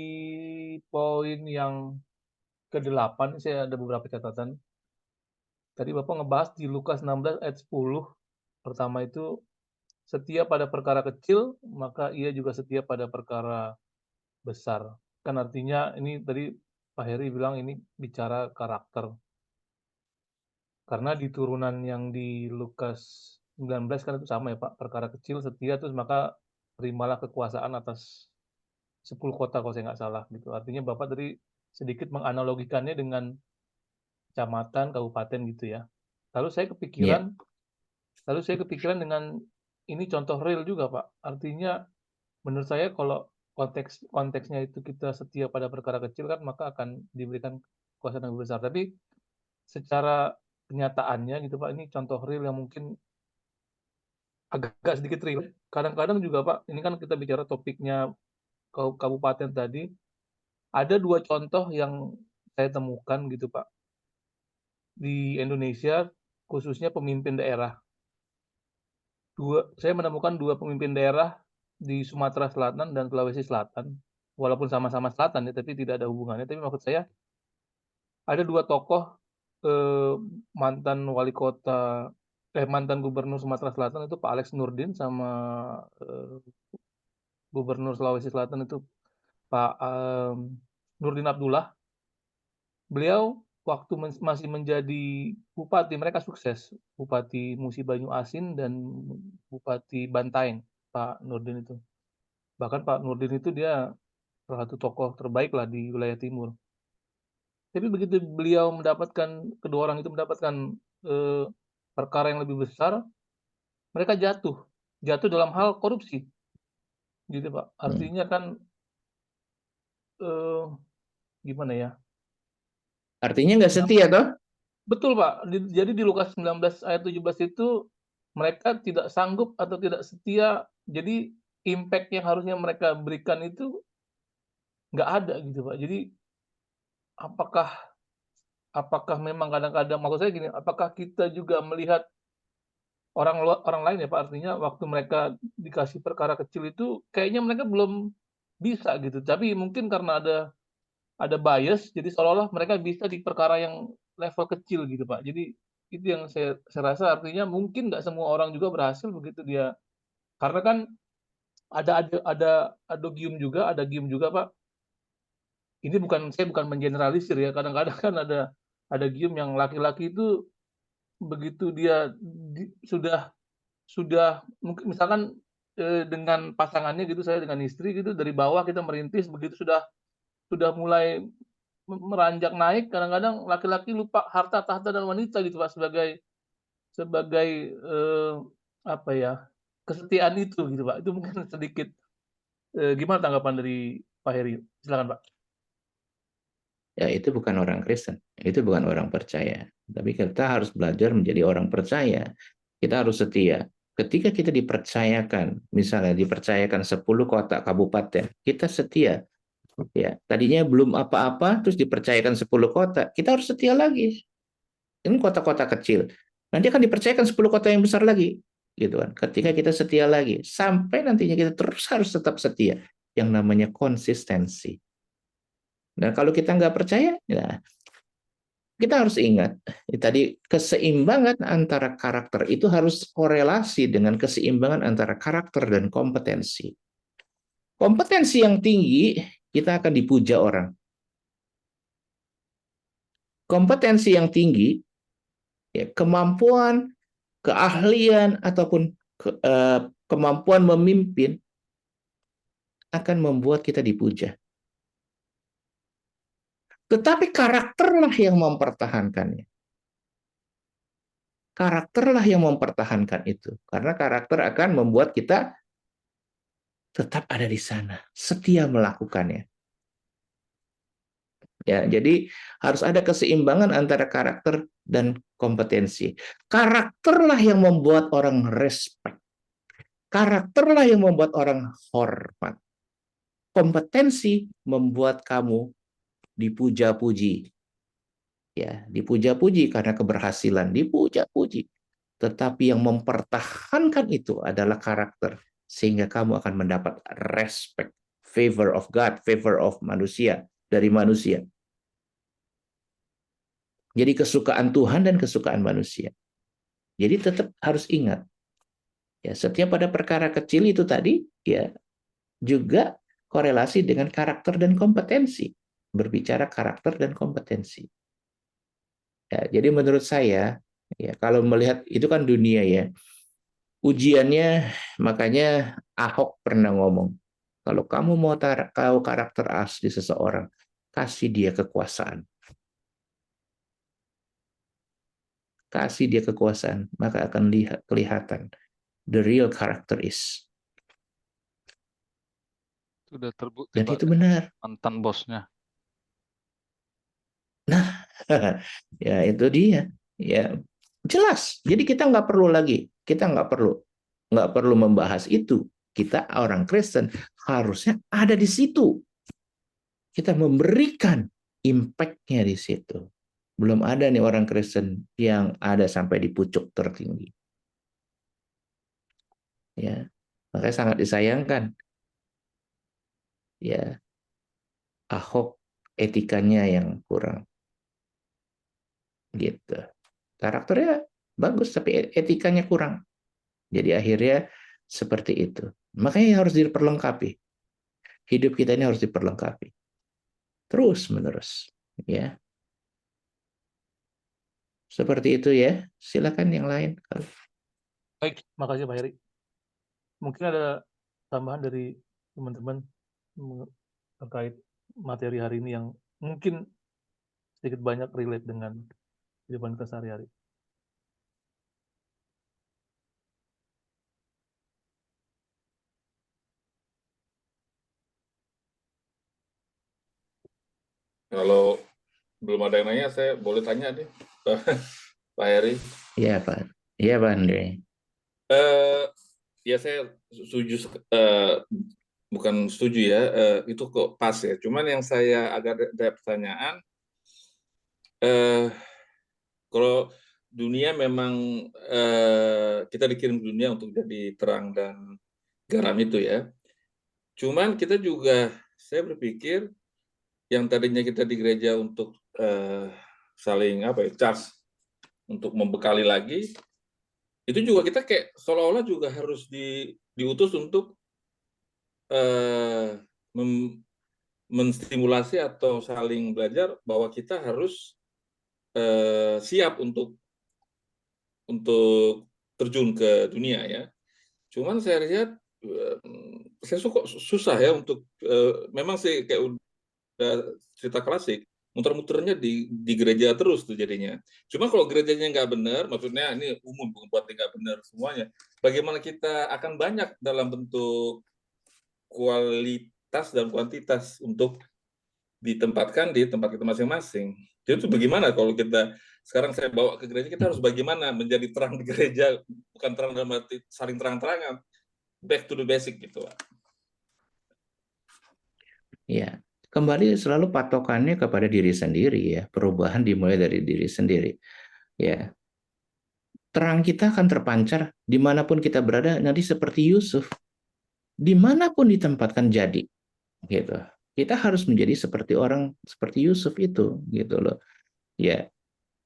poin yang ke-8, saya ada beberapa catatan. Tadi Bapak ngebahas di Lukas 16 ayat 10. Pertama itu, setia pada perkara kecil, maka ia juga setia pada perkara besar. Kan artinya ini tadi Pak Heri bilang ini bicara karakter. Karena di turunan yang di Lukas 19 kan itu sama ya Pak, perkara kecil setia terus maka terimalah kekuasaan atas 10 kota kalau saya nggak salah gitu. Artinya Bapak tadi sedikit menganalogikannya dengan kecamatan, kabupaten gitu ya. Lalu saya Ya, kepikiran, lalu saya kepikiran dengan ini contoh real juga Pak. Artinya menurut saya kalau konteksnya itu kita setia pada perkara kecil kan maka akan diberikan kekuasaan yang besar. Tapi secara kenyataannya gitu Pak, ini contoh real yang mungkin agak sedikit real. Kadang-kadang juga Pak, ini kan kita bicara topiknya kabupaten tadi, ada 2 contoh yang saya temukan gitu Pak, di Indonesia khususnya pemimpin daerah. Saya menemukan 2 pemimpin daerah di Sumatera Selatan dan Sulawesi Selatan. Walaupun sama-sama selatan ya, tapi tidak ada hubungannya. Tapi maksud saya ada 2 tokoh mantan wali kota mantan gubernur Sumatera Selatan itu Pak Alex Nurdin sama gubernur Sulawesi Selatan itu Pak Nurdin Abdullah. Beliau waktu masih menjadi bupati mereka sukses, Bupati Musi Banyu Asin dan Bupati Bantaeng, Pak Nurdin itu. Bahkan Pak Nurdin itu dia salah satu tokoh terbaik lah di wilayah timur. Tapi begitu beliau mendapatkan, kedua orang itu mendapatkan perkara yang lebih besar, mereka jatuh dalam hal korupsi, gitu Pak. Artinya kan gimana ya? artinya nggak setia toh? Betul Pak. Jadi di Lukas 19 ayat 17 itu mereka tidak sanggup atau tidak setia. Jadi impact yang harusnya mereka berikan itu nggak ada gitu Pak. Jadi apakah apakah memang kadang-kadang maksud saya gini, apakah kita juga melihat orang lain ya Pak, artinya waktu mereka dikasih perkara kecil itu kayaknya mereka belum bisa gitu. Tapi mungkin karena ada bias, jadi seolah-olah mereka bisa di perkara yang level kecil gitu Pak. Jadi itu yang saya rasa artinya mungkin nggak semua orang juga berhasil begitu dia. Karena kan ada gium juga Pak. Ini saya bukan mengeneralisir ya. Kadang-kadang kan ada gium yang laki-laki itu begitu dia sudah mungkin misalkan dengan pasangannya gitu, saya dengan istri gitu dari bawah kita merintis begitu sudah mulai meranjak naik, kadang-kadang laki-laki lupa harta tahta dan wanita gitu Pak sebagai apa ya, kesetiaan itu gitu Pak. Itu mungkin sedikit gimana tanggapan dari Pak Heri? Silakan Pak. Ya, itu bukan orang Kristen, itu bukan orang percaya. Tapi kita harus belajar menjadi orang percaya. Kita harus setia. Ketika kita dipercayakan, misalnya dipercayakan 10 kota kabupaten, kita setia. Ya, tadinya belum apa-apa, terus dipercayakan 10 kota, kita harus setia lagi. Ini kota-kota kecil. Nanti akan dipercayakan 10 kota yang besar lagi, gitu kan. Ketika kita setia lagi, sampai nantinya kita terus harus tetap setia. Yang namanya konsistensi. Dan kalau kita nggak percaya, ya kita harus ingat, tadi keseimbangan antara karakter itu harus korelasi dengan keseimbangan antara karakter dan kompetensi. Kompetensi yang tinggi, kita akan dipuja orang. Kompetensi yang tinggi, ya, kemampuan, keahlian, ataupun kemampuan memimpin akan membuat kita dipuja. Tetapi karakterlah yang mempertahankannya. Karakterlah yang mempertahankan itu. Karena karakter akan membuat kita tetap ada di sana, setia melakukannya. Ya, jadi harus ada keseimbangan antara karakter dan kompetensi. Karakterlah yang membuat orang respect. Karakterlah yang membuat orang hormat. Kompetensi membuat kamu dipuja-puji. Ya, dipuja-puji karena keberhasilan, dipuja-puji. Tetapi yang mempertahankan itu adalah karakter, sehingga kamu akan mendapat respect, favor of God, favor of manusia, dari manusia. Jadi kesukaan Tuhan dan kesukaan manusia. Jadi tetap harus ingat, ya, setiap pada perkara kecil itu tadi, ya, juga korelasi dengan karakter dan kompetensi. Berbicara karakter dan kompetensi. Ya, jadi menurut saya, ya, kalau melihat itu kan dunia ya, ujiannya, makanya Ahok pernah ngomong, kalau kamu mau tahu karakter asli seseorang, kasih dia kekuasaan. Kasih dia kekuasaan, maka akan kelihatan the real character is. Sudah terbukti, Dan Pak, itu benar. mantan bosnya. Nah, ya itu dia. Ya, jelas. Jadi kita nggak perlu lagi, kita nggak perlu membahas itu. Kita orang Kristen harusnya ada di situ. Kita memberikan impact-nya di situ. Belum ada nih orang Kristen yang ada sampai di pucuk tertinggi. Ya, makanya sangat disayangkan. Ya, Ahok etikanya yang kurang. Gitu. Karakternya bagus tapi etikanya kurang. Jadi akhirnya seperti itu. Makanya harus diperlengkapi. Hidup kita ini harus diperlengkapi. Terus menerus, ya. Seperti itu ya. Silakan yang lain. Baik, makasih Pak Heri. Mungkin ada tambahan dari teman-teman terkait materi hari ini yang mungkin sedikit banyak relate dengan kehidupan kita sehari-hari. Kalau belum ada yang nanya, saya boleh tanya deh, Pak Heri. Iya Pak. Iya Pak Andre. Ya saya setuju, bukan setuju ya, itu kok pas ya. Cuman yang saya agak ada pertanyaan, kalau dunia memang kita dikirim ke dunia untuk jadi terang dan garam itu ya. Cuman kita juga, saya berpikir yang tadinya kita di gereja untuk saling charge untuk membekali lagi, itu juga kita kayak seolah-olah juga harus diutus untuk menstimulasi atau saling belajar bahwa kita harus siap untuk terjun ke dunia ya. Cuman saya lihat saya susah ya untuk memang sih kayak udah cerita klasik, muter-muternya di gereja terus tuh jadinya. Cuma kalau gerejanya nggak benar, maksudnya ini umum bukan buat nggak benar semuanya. Bagaimana kita akan banyak dalam bentuk kualitas dan kuantitas untuk ditempatkan di tempat kita masing-masing. Jadi itu bagaimana kalau kita sekarang saya bawa ke gereja, kita harus bagaimana menjadi terang di gereja, bukan terang dalam arti saling terang-terangan, back to the basic gitu. Ya, kembali selalu patokannya kepada diri sendiri ya. Perubahan dimulai dari diri sendiri. Ya, terang kita akan terpancar dimanapun kita berada nanti seperti Yusuf. Dimanapun ditempatkan jadi, gitu. Kita harus menjadi seperti orang seperti Yusuf itu, gitu loh. Ya,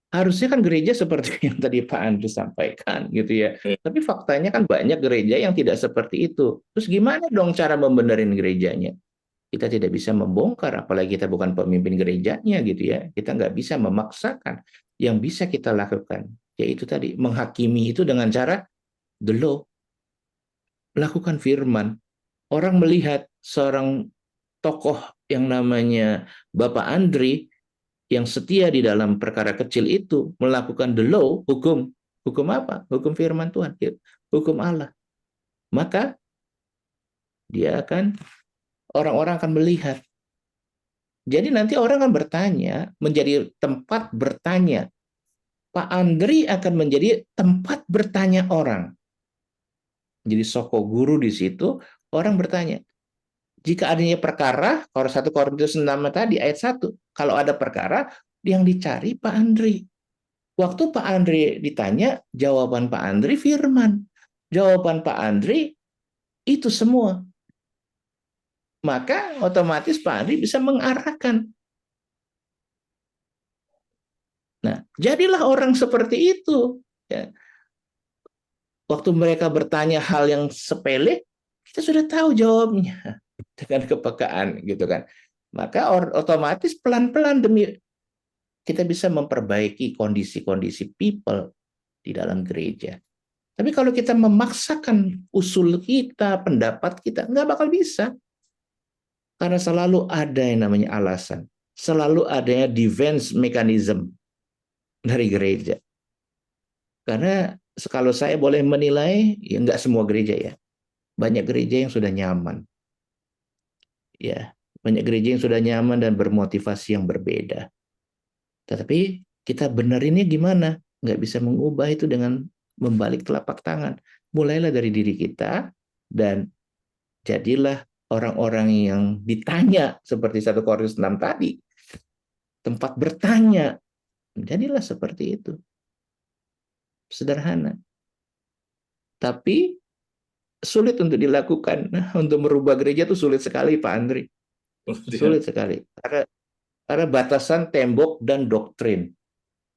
harusnya kan gereja seperti yang tadi Pak Andri sampaikan, gitu ya. Tapi faktanya kan banyak gereja yang tidak seperti itu. Terus gimana dong cara membenerin gerejanya? Kita tidak bisa membongkar, apalagi kita bukan pemimpin gerejanya gitu ya. Kita nggak bisa memaksakan. Yang bisa kita lakukan, yaitu tadi, menghakimi itu dengan cara the law. Lakukan firman. Orang melihat seorang tokoh yang namanya Bapak Andri, yang setia di dalam perkara kecil itu, melakukan the law, hukum. Hukum apa? Hukum firman Tuhan. Hukum Allah. Maka dia akan, orang-orang akan melihat Jadi nanti orang akan bertanya, menjadi tempat bertanya. Pak Andri akan menjadi tempat bertanya orang. Jadi soko guru di situ, orang bertanya. Jika adanya perkara, kalau 1 Korintus 6 tadi ayat 1, kalau ada perkara, yang dicari Pak Andri. Waktu Pak Andri ditanya, jawaban Pak Andri firman. Jawaban Pak Andri itu semua. Maka otomatis Pak Andri bisa mengarahkan. Nah, jadilah orang seperti itu. Ya. Waktu mereka bertanya hal yang sepele, kita sudah tahu jawabnya dengan kepekaan, gitu kan. Maka otomatis pelan-pelan demi kita bisa memperbaiki kondisi-kondisi people di dalam gereja. Tapi kalau kita memaksakan usul kita, pendapat kita, nggak bakal bisa. Karena selalu ada yang namanya alasan. Selalu adanya defense mechanism dari gereja. Karena kalau saya boleh menilai, ya nggak semua gereja ya. Banyak gereja yang sudah nyaman. Ya, banyak gereja yang sudah nyaman dan bermotivasi yang berbeda. Tetapi kita benerinnya gimana? Nggak bisa mengubah itu dengan membalik telapak tangan. Mulailah dari diri kita dan jadilah orang-orang yang ditanya seperti 1 Korintus 6 tadi. Tempat bertanya. Jadilah seperti itu. Sederhana. Tapi sulit untuk dilakukan. Untuk merubah gereja itu sulit sekali, Pak Andri. Sulit sekali. Karena batasan tembok dan doktrin.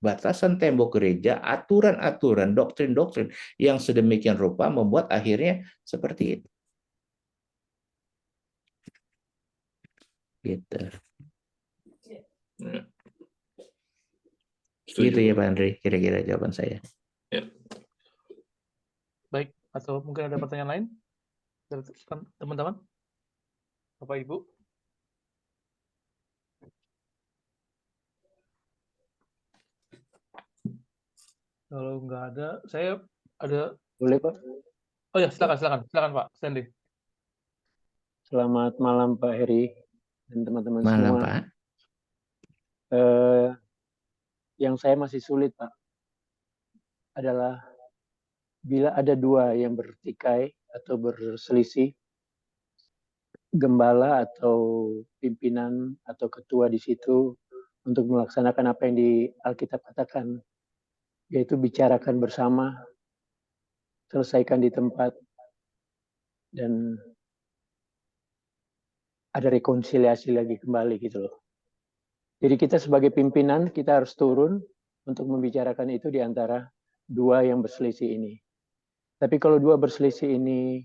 Batasan tembok gereja, aturan-aturan, doktrin-doktrin yang sedemikian rupa membuat akhirnya seperti itu. Gitu. Gitu ya Pak Andri, kira-kira jawaban saya. Ya. Baik, atau mungkin ada pertanyaan lain dari teman-teman? Bapak Ibu? Kalau nggak ada, saya ada. Boleh Pak? Oh ya, silakan Pak Sandy. Selamat malam Pak Heri dan teman-teman Malam, semua. Pak. Yang saya masih sulit Pak adalah bila ada dua yang bertikai atau berselisih, gembala atau pimpinan atau ketua di situ untuk melaksanakan apa yang di Alkitab katakan, yaitu bicarakan bersama, selesaikan di tempat, dan ada rekonsiliasi lagi kembali gitu loh. Jadi kita sebagai pimpinan, kita harus turun untuk membicarakan itu di antara dua yang berselisih ini. Tapi kalau dua berselisih ini,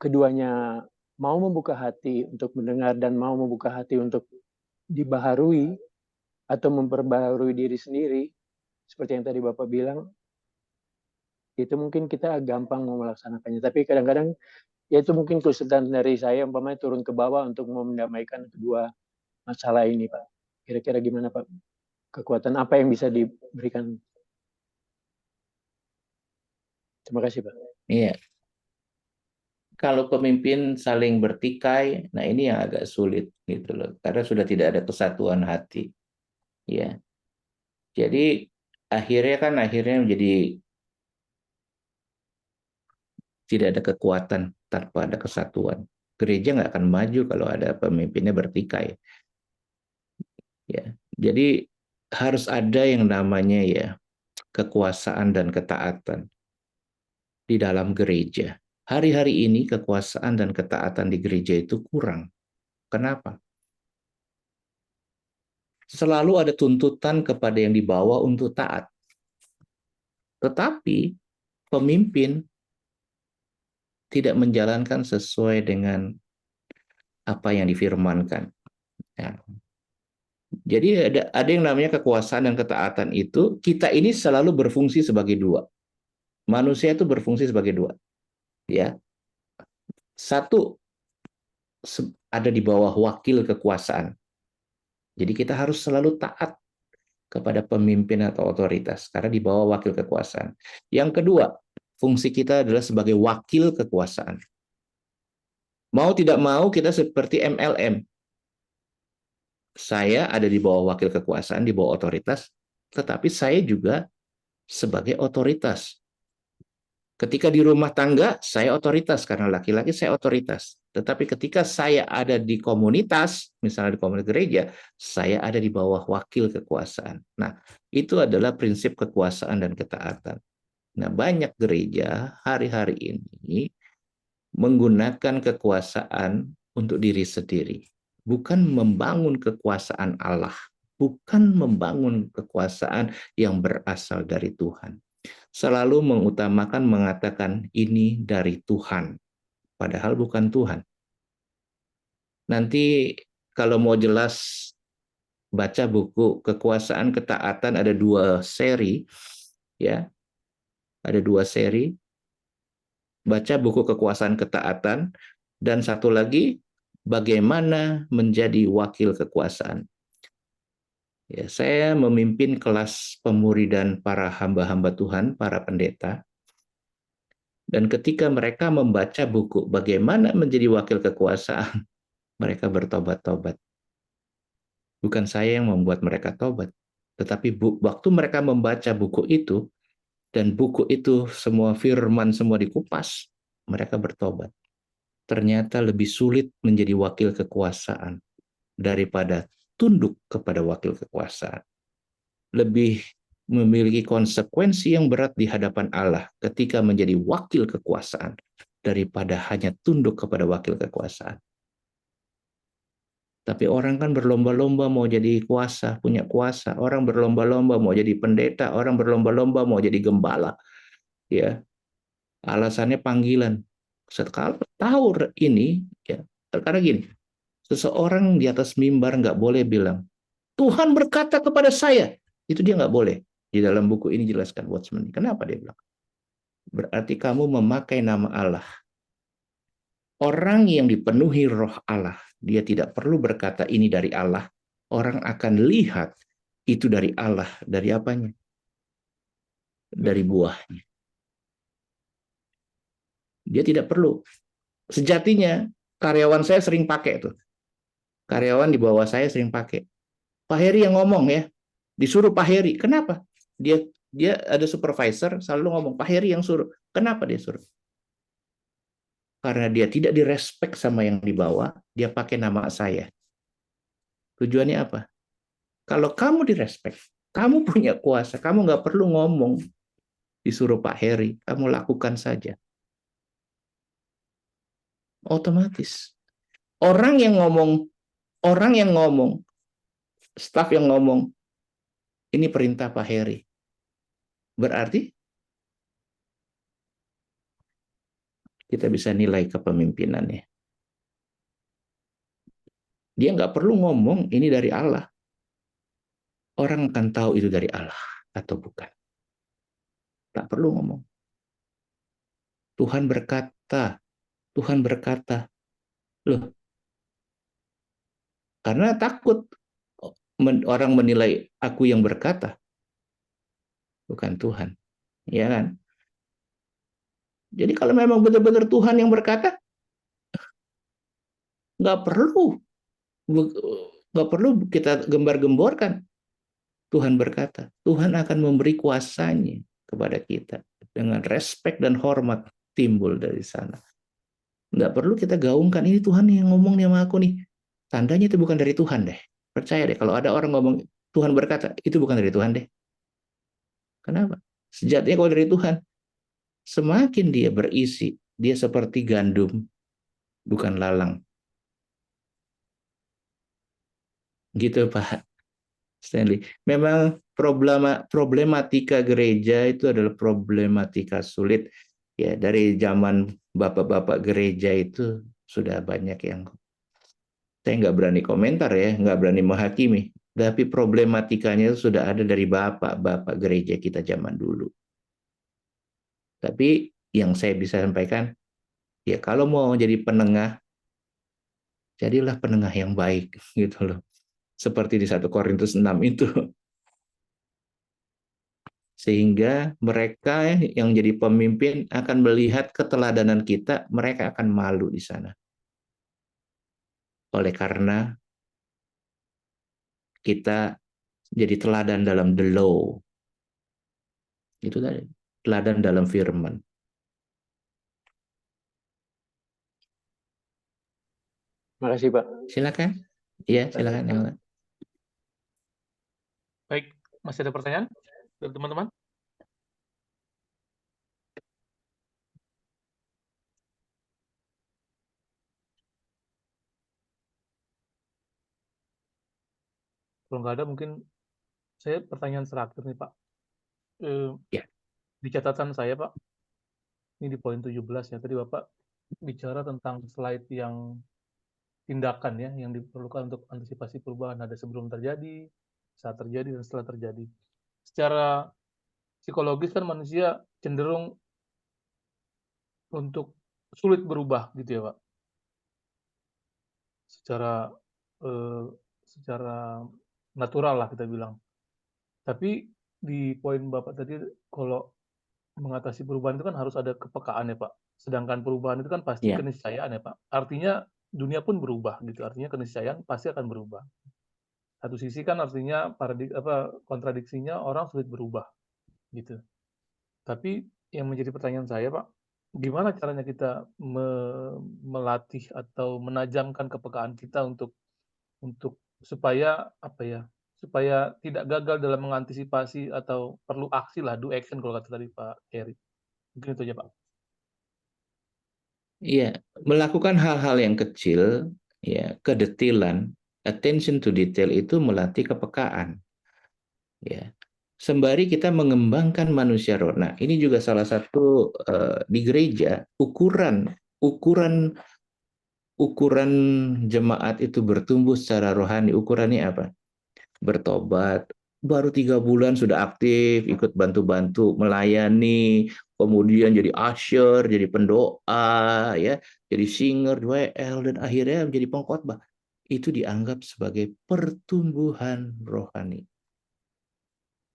keduanya mau membuka hati untuk mendengar dan mau membuka hati untuk dibaharui atau memperbaharui diri sendiri, seperti yang tadi Bapak bilang, itu mungkin kita gampang mau melaksanakannya. Tapi kadang-kadang, ya itu mungkin kesulitan dari saya, umpamanya turun ke bawah untuk mendamaikan kedua masalah ini, Pak. Kira-kira gimana, Pak? Kekuatan apa yang bisa diberikan? Terima kasih, Pak. Iya. Kalau pemimpin saling bertikai, nah ini yang agak sulit gitu loh. Karena sudah tidak ada kesatuan hati. Ya. Jadi akhirnya menjadi tidak ada kekuatan tanpa ada kesatuan. Gereja nggak akan maju kalau ada pemimpinnya bertikai. Ya. Jadi harus ada yang namanya ya kekuasaan dan ketaatan di dalam gereja. Hari-hari ini kekuasaan dan ketaatan di gereja itu kurang. Kenapa? Selalu ada tuntutan kepada yang di bawah untuk taat. Tetapi pemimpin tidak menjalankan sesuai dengan apa yang difirmankan. Ya. Jadi ada yang namanya kekuasaan dan ketaatan itu, kita ini selalu berfungsi sebagai dua. Manusia itu berfungsi sebagai dua. Ya. Satu, ada di bawah wakil kekuasaan. Jadi kita harus selalu taat kepada pemimpin atau otoritas, karena di bawah wakil kekuasaan. Yang kedua, fungsi kita adalah sebagai wakil kekuasaan. Mau tidak mau kita seperti MLM. saya ada di bawah wakil kekuasaan, di bawah otoritas, tetapi saya juga sebagai otoritas. Ketika di rumah tangga, saya otoritas, karena laki-laki saya otoritas. Tetapi ketika saya ada di komunitas, misalnya di komunitas gereja, saya ada di bawah wakil kekuasaan. Nah, itu adalah prinsip kekuasaan dan ketaatan. Nah, banyak gereja hari-hari ini menggunakan kekuasaan untuk diri sendiri, bukan membangun kekuasaan Allah, bukan membangun kekuasaan yang berasal dari Tuhan. Selalu mengutamakan mengatakan ini dari Tuhan, padahal bukan Tuhan. Nanti kalau mau jelas, baca buku Kekuasaan Ketaatan, ada 2 seri, ya, ada 2 seri. Baca buku Kekuasaan Ketaatan, dan satu lagi bagaimana menjadi wakil kekuasaan. Ya, saya memimpin kelas pemuridan para hamba-hamba Tuhan, para pendeta. Dan ketika mereka membaca buku bagaimana menjadi wakil kekuasaan, mereka bertobat-tobat. Bukan saya yang membuat mereka tobat, tetapi waktu mereka membaca buku itu, dan buku itu semua firman semua dikupas, mereka bertobat. Ternyata lebih sulit menjadi wakil kekuasaan daripada tunduk kepada wakil kekuasaan. Lebih memiliki konsekuensi yang berat di hadapan Allah ketika menjadi wakil kekuasaan daripada hanya tunduk kepada wakil kekuasaan. Tapi orang kan berlomba-lomba mau jadi kuasa, punya kuasa. Orang berlomba-lomba mau jadi pendeta, orang berlomba-lomba mau jadi gembala. Ya, alasannya panggilan. Setelah tahu ini, ya, karena gini, seseorang di atas mimbar nggak boleh bilang, Tuhan berkata kepada saya. Itu dia nggak boleh. Di dalam buku ini jelaskan Watchman. Kenapa dia bilang? Berarti kamu memakai nama Allah. Orang yang dipenuhi roh Allah, dia tidak perlu berkata ini dari Allah. Orang akan lihat itu dari Allah. Dari apanya? Dari buahnya. Dia tidak perlu. Sejatinya, karyawan saya sering pakai tuh. Karyawan di bawah saya sering pakai. Pak Heri yang ngomong ya. Disuruh Pak Heri. Kenapa? Dia ada supervisor selalu ngomong, Pak Heri yang suruh. Kenapa dia suruh? Karena dia tidak direspek sama yang di bawah, dia pakai nama saya. Tujuannya apa? Kalau kamu direspek, kamu punya kuasa, kamu nggak perlu ngomong, disuruh Pak Heri, kamu lakukan saja. Otomatis. Orang yang ngomong, staf yang ngomong, ini perintah Pak Heri. Berarti kita bisa nilai kepemimpinannya. Dia nggak perlu ngomong ini dari Allah. Orang akan tahu itu dari Allah atau bukan. Tak perlu ngomong. Tuhan berkata. Loh, karena takut orang menilai aku yang berkata, bukan Tuhan. Ya kan? Jadi kalau memang benar-benar Tuhan yang berkata, nggak perlu kita gembar-gemborkan. Tuhan berkata, Tuhan akan memberi kuasanya kepada kita dengan respek dan hormat timbul dari sana. Nggak perlu kita gaungkan, ini Tuhan yang ngomong nih sama aku nih. Tandanya itu bukan dari Tuhan deh. Percaya deh, kalau ada orang ngomong Tuhan berkata, itu bukan dari Tuhan deh. Kenapa? Sejatinya kalau dari Tuhan, semakin dia berisi, dia seperti gandum, bukan lalang. Gitu Pak Stanley. Memang problematika gereja itu adalah problematika sulit. Ya, dari zaman bapak-bapak gereja itu sudah banyak yang saya nggak berani komentar ya, nggak berani menghakimi. Tapi problematikanya sudah ada dari bapak-bapak gereja kita zaman dulu. Tapi yang saya bisa sampaikan, ya kalau mau jadi penengah, jadilah penengah yang baik gitu loh. Seperti di 1 Korintus 6 itu. Sehingga mereka yang jadi pemimpin akan melihat keteladanan kita, mereka akan malu di sana. Oleh karena kita jadi teladan dalam the law. Itu tadi, teladan dalam firman. Makasih Pak. Silakan. Iya, silakan yang lain. Baik, masih ada pertanyaan dari teman-teman? Kalau nggak ada, mungkin saya pertanyaan terakhir nih Pak. Ya. Di catatan saya Pak, ini di poin 17 ya, tadi Bapak bicara tentang slide yang tindakan ya, yang diperlukan untuk antisipasi perubahan. Ada sebelum terjadi, saat terjadi, dan setelah terjadi. Secara psikologis kan manusia cenderung untuk sulit berubah gitu ya Pak. Secara natural lah kita bilang. Tapi di poin Bapak tadi, kalau mengatasi perubahan itu kan harus ada kepekaan ya Pak. Sedangkan perubahan itu kan pasti Ya. keniscayaan ya Pak. Artinya dunia pun berubah gitu. Artinya keniscayaan pasti akan berubah. Satu sisi kan artinya kontradiksinya orang sulit berubah gitu. Tapi yang menjadi pertanyaan saya Pak, gimana caranya kita melatih atau menajamkan kepekaan kita untuk supaya supaya tidak gagal dalam mengantisipasi atau perlu aksi lah, do action kalau kata tadi Pak Heri. Mungkin itu aja Pak. Iya, melakukan hal-hal yang kecil, ya, kedetilan, attention to detail itu melatih kepekaan. Ya. Sembari kita mengembangkan manusia roh. Nah, ini juga salah satu di gereja ukuran jemaat itu bertumbuh secara rohani. Ukurannya apa? Bertobat, baru 3 bulan sudah aktif, ikut bantu-bantu, melayani, kemudian jadi usher, jadi pendoa, ya, jadi singer, WL, dan akhirnya menjadi pengkhotbah. Itu dianggap sebagai pertumbuhan rohani.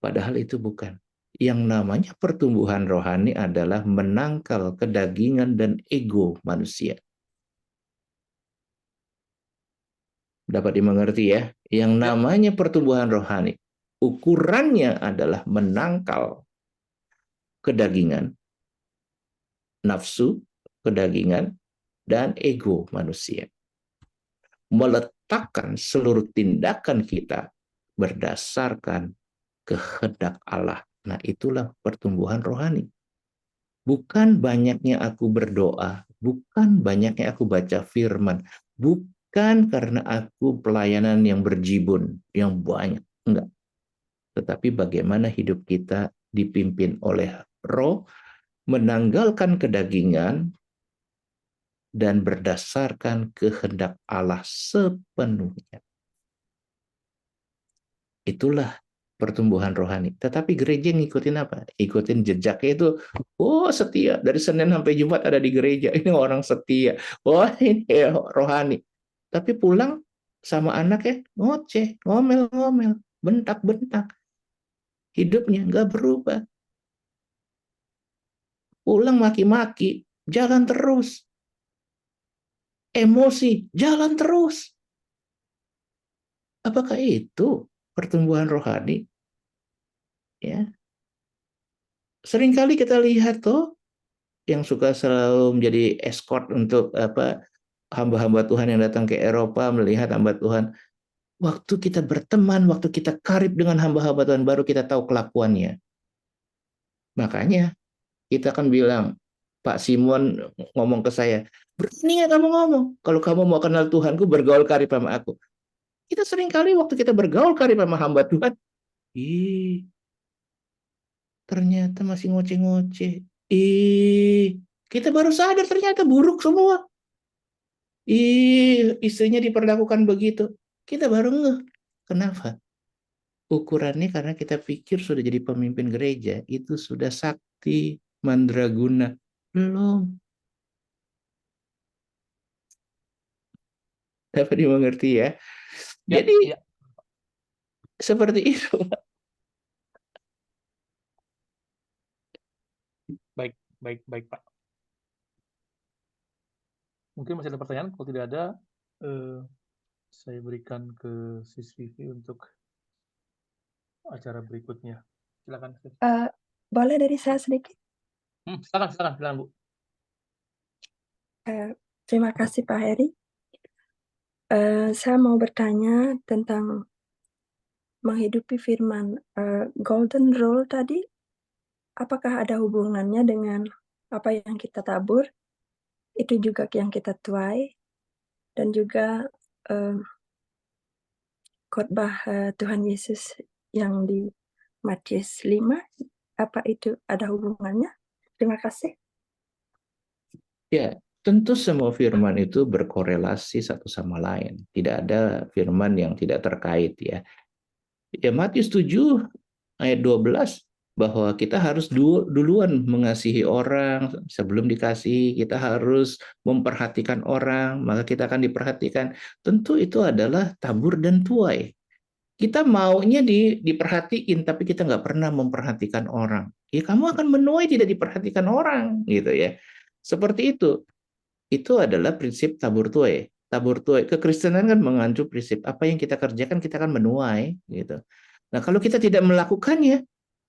Padahal itu bukan. Yang namanya pertumbuhan rohani adalah menangkal kedagingan dan ego manusia. Dapat dimengerti ya? Yang namanya pertumbuhan rohani, ukurannya adalah menangkal kedagingan, nafsu, kedagingan, dan ego manusia. Meletakkan seluruh tindakan kita berdasarkan kehendak Allah. Nah, itulah pertumbuhan rohani. Bukan banyaknya aku berdoa, bukan banyaknya aku baca firman, bukan karena aku pelayanan yang berjibun, yang banyak. Enggak. Tetapi bagaimana hidup kita dipimpin oleh roh, menanggalkan kedagingan, dan berdasarkan kehendak Allah sepenuhnya. Itulah pertumbuhan rohani. Tetapi gereja ngikutin apa? Ikutin jejaknya itu, oh setia. Dari Senin sampai Jumat ada di gereja. Ini orang setia. Oh ini rohani. Tapi pulang sama anak ya, ngoceh, ngomel-ngomel, bentak-bentak. Hidupnya nggak berubah. Pulang maki-maki, jalan terus. Emosi, jalan terus. Apakah itu pertumbuhan rohani? Ya. Seringkali kita lihat tuh yang suka selalu menjadi escort untuk hamba-hamba Tuhan yang datang ke Eropa, melihat hamba Tuhan. Waktu kita berteman, waktu kita karib dengan hamba-hamba Tuhan, baru kita tahu kelakuannya. Makanya kita akan bilang, Pak Simon ngomong ke saya, berani nggak kamu ngomong? Kalau kamu mau kenal Tuhanku, bergaul karib sama aku. Kita seringkali waktu kita bergaul karib sama hamba Tuhan, ternyata masih ngoceh-ngoceh. Kita baru sadar ternyata buruk semua. Istrinya diperlakukan begitu. Kita baru ngeh. Kenapa? Ukurannya karena kita pikir sudah jadi pemimpin gereja, itu sudah sakti, mandraguna. Belum. Dapat dimengerti ya? Jadi, seperti itu. Baik Pak. Mungkin masih ada pertanyaan. Kalau tidak ada, saya berikan ke Sis Vivi untuk acara berikutnya. Silakan. Boleh dari saya sedikit? Silakan Bu. Terima kasih Pak Heri. Saya mau bertanya tentang menghidupi firman. Golden rule tadi, apakah ada hubungannya dengan apa yang kita tabur? Itu juga yang kita tuai. Dan juga khotbah Tuhan Yesus yang di Matius 5, apa itu ada hubungannya? Terima kasih. Ya, tentu semua firman itu berkorelasi satu sama lain. Tidak ada firman yang tidak terkait ya. Ya, Matius 7 ayat 12 bahwa kita harus duluan mengasihi orang sebelum dikasihi, kita harus memperhatikan orang, maka kita akan diperhatikan. Tentu itu adalah tabur dan tuai. Kita maunya diperhatiin, tapi kita nggak pernah memperhatikan orang. Ya kamu akan menuai tidak diperhatikan orang, gitu ya. Seperti itu. Itu adalah prinsip tabur tuai. Tabur tuai. Kekristenan kan mengacu prinsip apa yang kita kerjakan kita akan menuai, gitu. Nah kalau kita tidak melakukannya,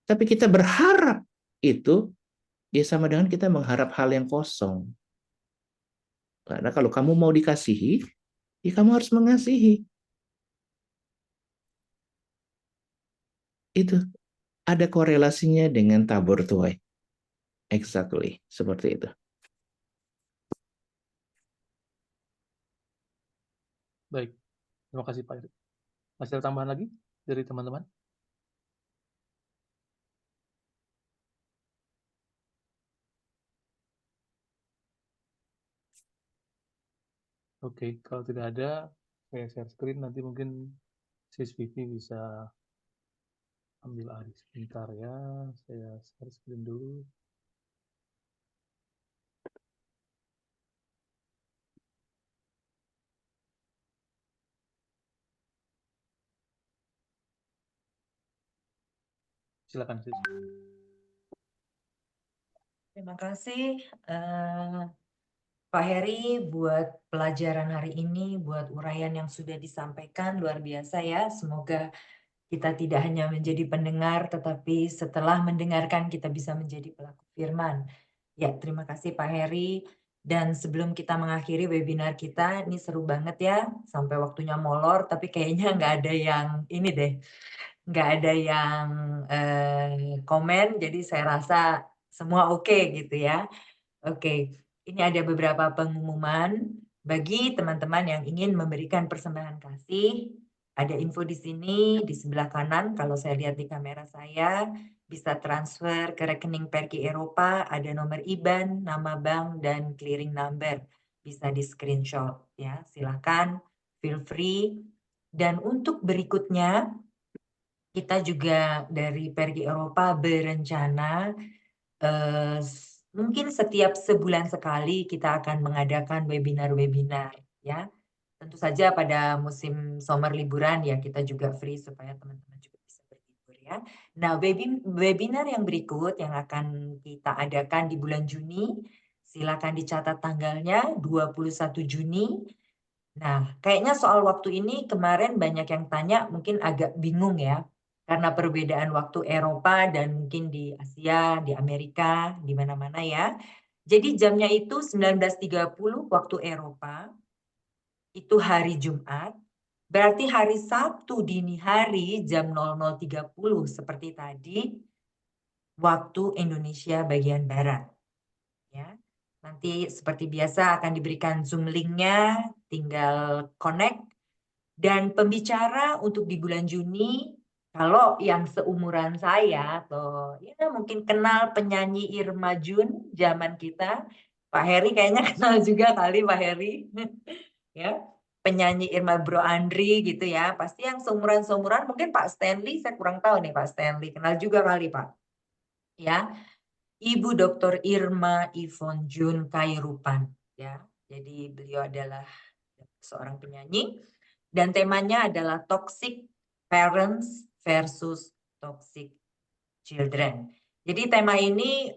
tapi kita berharap itu, ya sama dengan kita mengharap hal yang kosong. Karena kalau kamu mau dikasihi, ya kamu harus mengasihi. Itu ada korelasinya dengan tabur tuai. Exactly, seperti itu. Baik, terima kasih Pak Heri. Masih ada tambahan lagi dari teman-teman? Oke, kalau tidak ada, saya share screen, nanti mungkin Sis Vivi bisa ambil alih sebentar ya. Saya share screen dulu. Silakan Sis. Terima kasih Pak Heri buat pelajaran hari ini, buat uraian yang sudah disampaikan, luar biasa ya. Semoga kita tidak hanya menjadi pendengar, tetapi setelah mendengarkan kita bisa menjadi pelaku firman. Ya, terima kasih Pak Heri. Dan sebelum kita mengakhiri webinar kita, ini seru banget ya, sampai waktunya molor, tapi kayaknya nggak ada yang ini deh, nggak ada yang komen, jadi saya rasa semua oke gitu ya. Oke, ini ada beberapa pengumuman bagi teman-teman yang ingin memberikan persembahan kasih. Ada info di sini, di sebelah kanan, kalau saya lihat di kamera saya, bisa transfer ke rekening Perki Eropa, ada nomor IBAN, nama bank, dan clearing number. Bisa di screenshot ya, silakan, feel free. Dan untuk berikutnya, kita juga dari Perki Eropa berencana mungkin setiap sebulan sekali kita akan mengadakan webinar-webinar ya. Tentu saja pada musim summer liburan ya kita juga free supaya teman-teman juga bisa berlibur ya. Nah, webinar yang berikut yang akan kita adakan di bulan Juni, silakan dicatat tanggalnya 21 Juni. Nah, kayaknya soal waktu ini kemarin banyak yang tanya mungkin agak bingung ya. Karena perbedaan waktu Eropa dan mungkin di Asia, di Amerika, di mana-mana ya. Jadi jamnya itu 19.30 waktu Eropa, itu hari Jumat. Berarti hari Sabtu dini hari jam 00.30 seperti tadi, waktu Indonesia bagian Barat. Ya. Nanti seperti biasa akan diberikan Zoom link-nya, tinggal connect. Dan pembicara untuk di bulan Juni, kalau yang seumuran saya atau ya mungkin kenal penyanyi Irma Jun zaman kita, Pak Heri kayaknya kenal juga kali Pak Heri, ya penyanyi Irma Bro Andri gitu ya, pasti yang seumuran mungkin Pak Stanley, saya kurang tahu nih Pak Stanley, kenal juga kali Pak, ya Ibu Dr. Irma Yvonne Jun Kairupan, ya jadi beliau adalah seorang penyanyi. Dan temanya adalah toxic parents versus toxic children. Jadi tema ini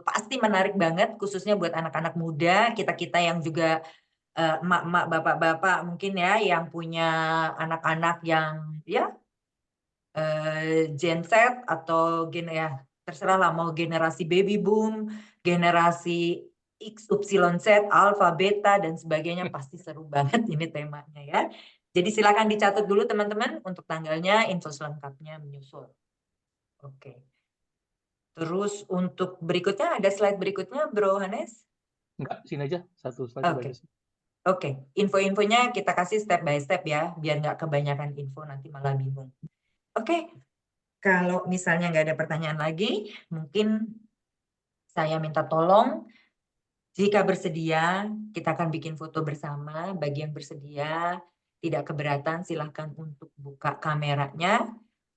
pasti menarik banget, khususnya buat anak-anak muda, kita-kita yang juga emak-emak, bapak-bapak mungkin ya, yang punya anak-anak yang ya Gen Z atau terserah lah mau generasi baby boom, generasi X, Y, Z, alpha, beta dan sebagainya, pasti seru banget ini temanya ya. Jadi silakan dicatat dulu teman-teman untuk tanggalnya, info selengkapnya menyusul. Oke. Terus untuk berikutnya ada slide berikutnya Bro Hanes? Enggak, sini aja satu slide Oke. aja sih. Oke, info-infonya kita kasih step by step ya, biar nggak kebanyakan info nanti malah bingung. Oke, kalau misalnya nggak ada pertanyaan lagi, mungkin saya minta tolong, jika bersedia, kita akan bikin foto bersama. Bagi yang bersedia, tidak keberatan, silahkan untuk buka kameranya.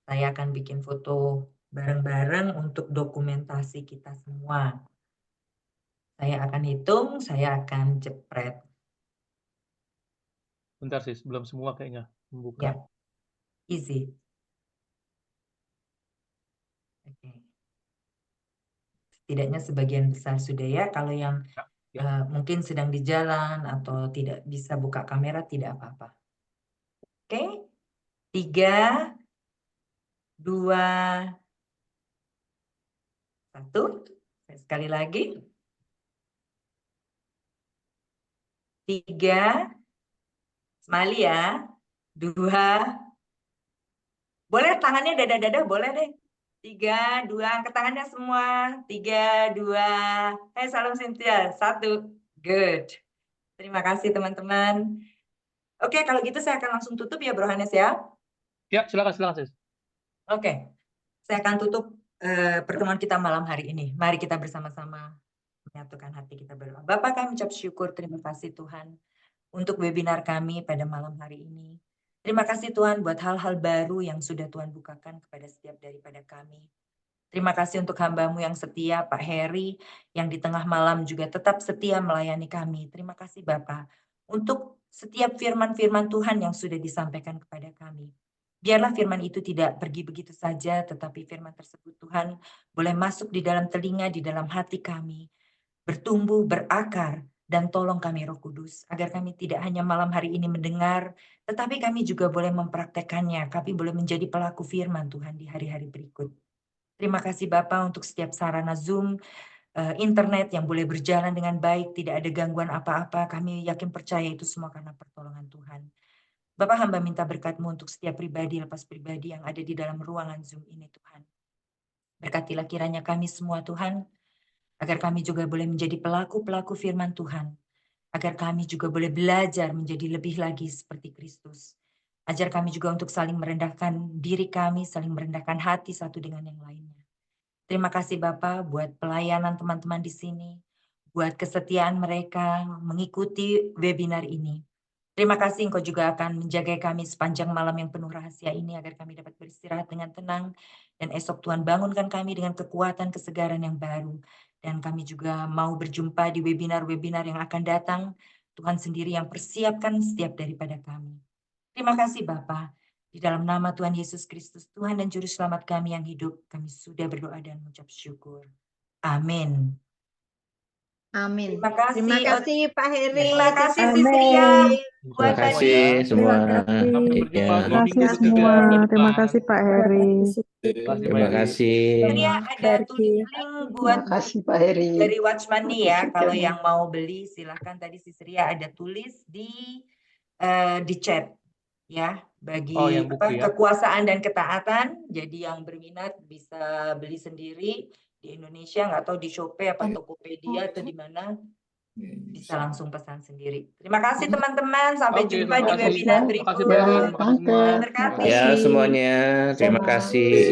Saya akan bikin foto bareng-bareng untuk dokumentasi kita semua. Saya akan hitung, saya akan jepret. Bentar sih, belum semua kayaknya membuka. Ya, easy. Oke. Setidaknya sebagian besar sudah ya. Kalau yang mungkin sedang di jalan atau tidak bisa buka kamera, tidak apa-apa. Oke, 3, 2, 1. Sekali lagi. 3, smiley ya. 2, boleh tangannya dada-dada, boleh deh. 3, 2, angkat tangannya semua. 3, 2, salam Cynthia. 1, good. Terima kasih teman-teman. Oke, kalau gitu saya akan langsung tutup ya Bro Hanes ya. Ya, silakan sis. Oke, saya akan tutup pertemuan kita malam hari ini. Mari kita bersama-sama menyatukan hati kita berdoa. Bapa, kami ucap syukur, terima kasih Tuhan untuk webinar kami pada malam hari ini. Terima kasih Tuhan buat hal-hal baru yang sudah Tuhan bukakan kepada setiap daripada kami. Terima kasih untuk hamba-Mu yang setia, Pak Heri, yang di tengah malam juga tetap setia melayani kami. Terima kasih Bapak untuk setiap firman-firman Tuhan yang sudah disampaikan kepada kami. Biarlah firman itu tidak pergi begitu saja, tetapi firman tersebut Tuhan boleh masuk di dalam telinga, di dalam hati kami, bertumbuh, berakar, dan tolong kami Roh Kudus, agar kami tidak hanya malam hari ini mendengar, tetapi kami juga boleh mempraktekannya, kami boleh menjadi pelaku firman Tuhan di hari-hari berikut. Terima kasih Bapak untuk setiap sarana Zoom, internet yang boleh berjalan dengan baik, tidak ada gangguan apa-apa, kami yakin percaya itu semua karena pertolongan Tuhan. Bapak hamba minta berkat-Mu untuk setiap pribadi lepas pribadi yang ada di dalam ruangan Zoom ini Tuhan. Berkatilah kiranya kami semua Tuhan, agar kami juga boleh menjadi pelaku-pelaku firman Tuhan. Agar kami juga boleh belajar menjadi lebih lagi seperti Kristus. Ajar kami juga untuk saling merendahkan diri kami, saling merendahkan hati satu dengan yang lainnya. Terima kasih Bapak buat pelayanan teman-teman di sini, buat kesetiaan mereka mengikuti webinar ini. Terima kasih Engkau juga akan menjaga kami sepanjang malam yang penuh rahasia ini agar kami dapat beristirahat dengan tenang dan esok Tuhan bangunkan kami dengan kekuatan kesegaran yang baru. Dan kami juga mau berjumpa di webinar-webinar yang akan datang. Tuhan sendiri yang persiapkan setiap daripada kami. Terima kasih Bapa. Di dalam nama Tuhan Yesus Kristus, Tuhan dan Juru Selamat kami yang hidup, kami sudah berdoa dan mengucap syukur. Amin. Amin. Terima kasih. Terima kasih Pak Heri. Terima kasih Amin. Sisria. Terima kasih semua. Sampai berjumpa Ya. dua Terima minggu kasih ketiga semua. ke depan. Terima kasih Pak Heri. Terima kasih. Sisria ada tulis link buat Terima kasih Pak Heri. dari Watch Money ya. Makasih, Kalau Kak. yang mau beli silahkan tadi Sisria ada tulis di chat ya. Bagi yang buku ya. kekuasaan dan ketaatan. Jadi yang berminat bisa beli sendiri di Indonesia, nggak tahu di Shopee apa Tokopedia atau di mana. Bisa langsung pesan sendiri. Terima kasih teman-teman. Sampai Oke, jumpa terima di kasih. webinar Terima berikut. kasih Pak Heri. Terima kasih semua. Tuhan berkati. Ya semuanya. Terima kasih.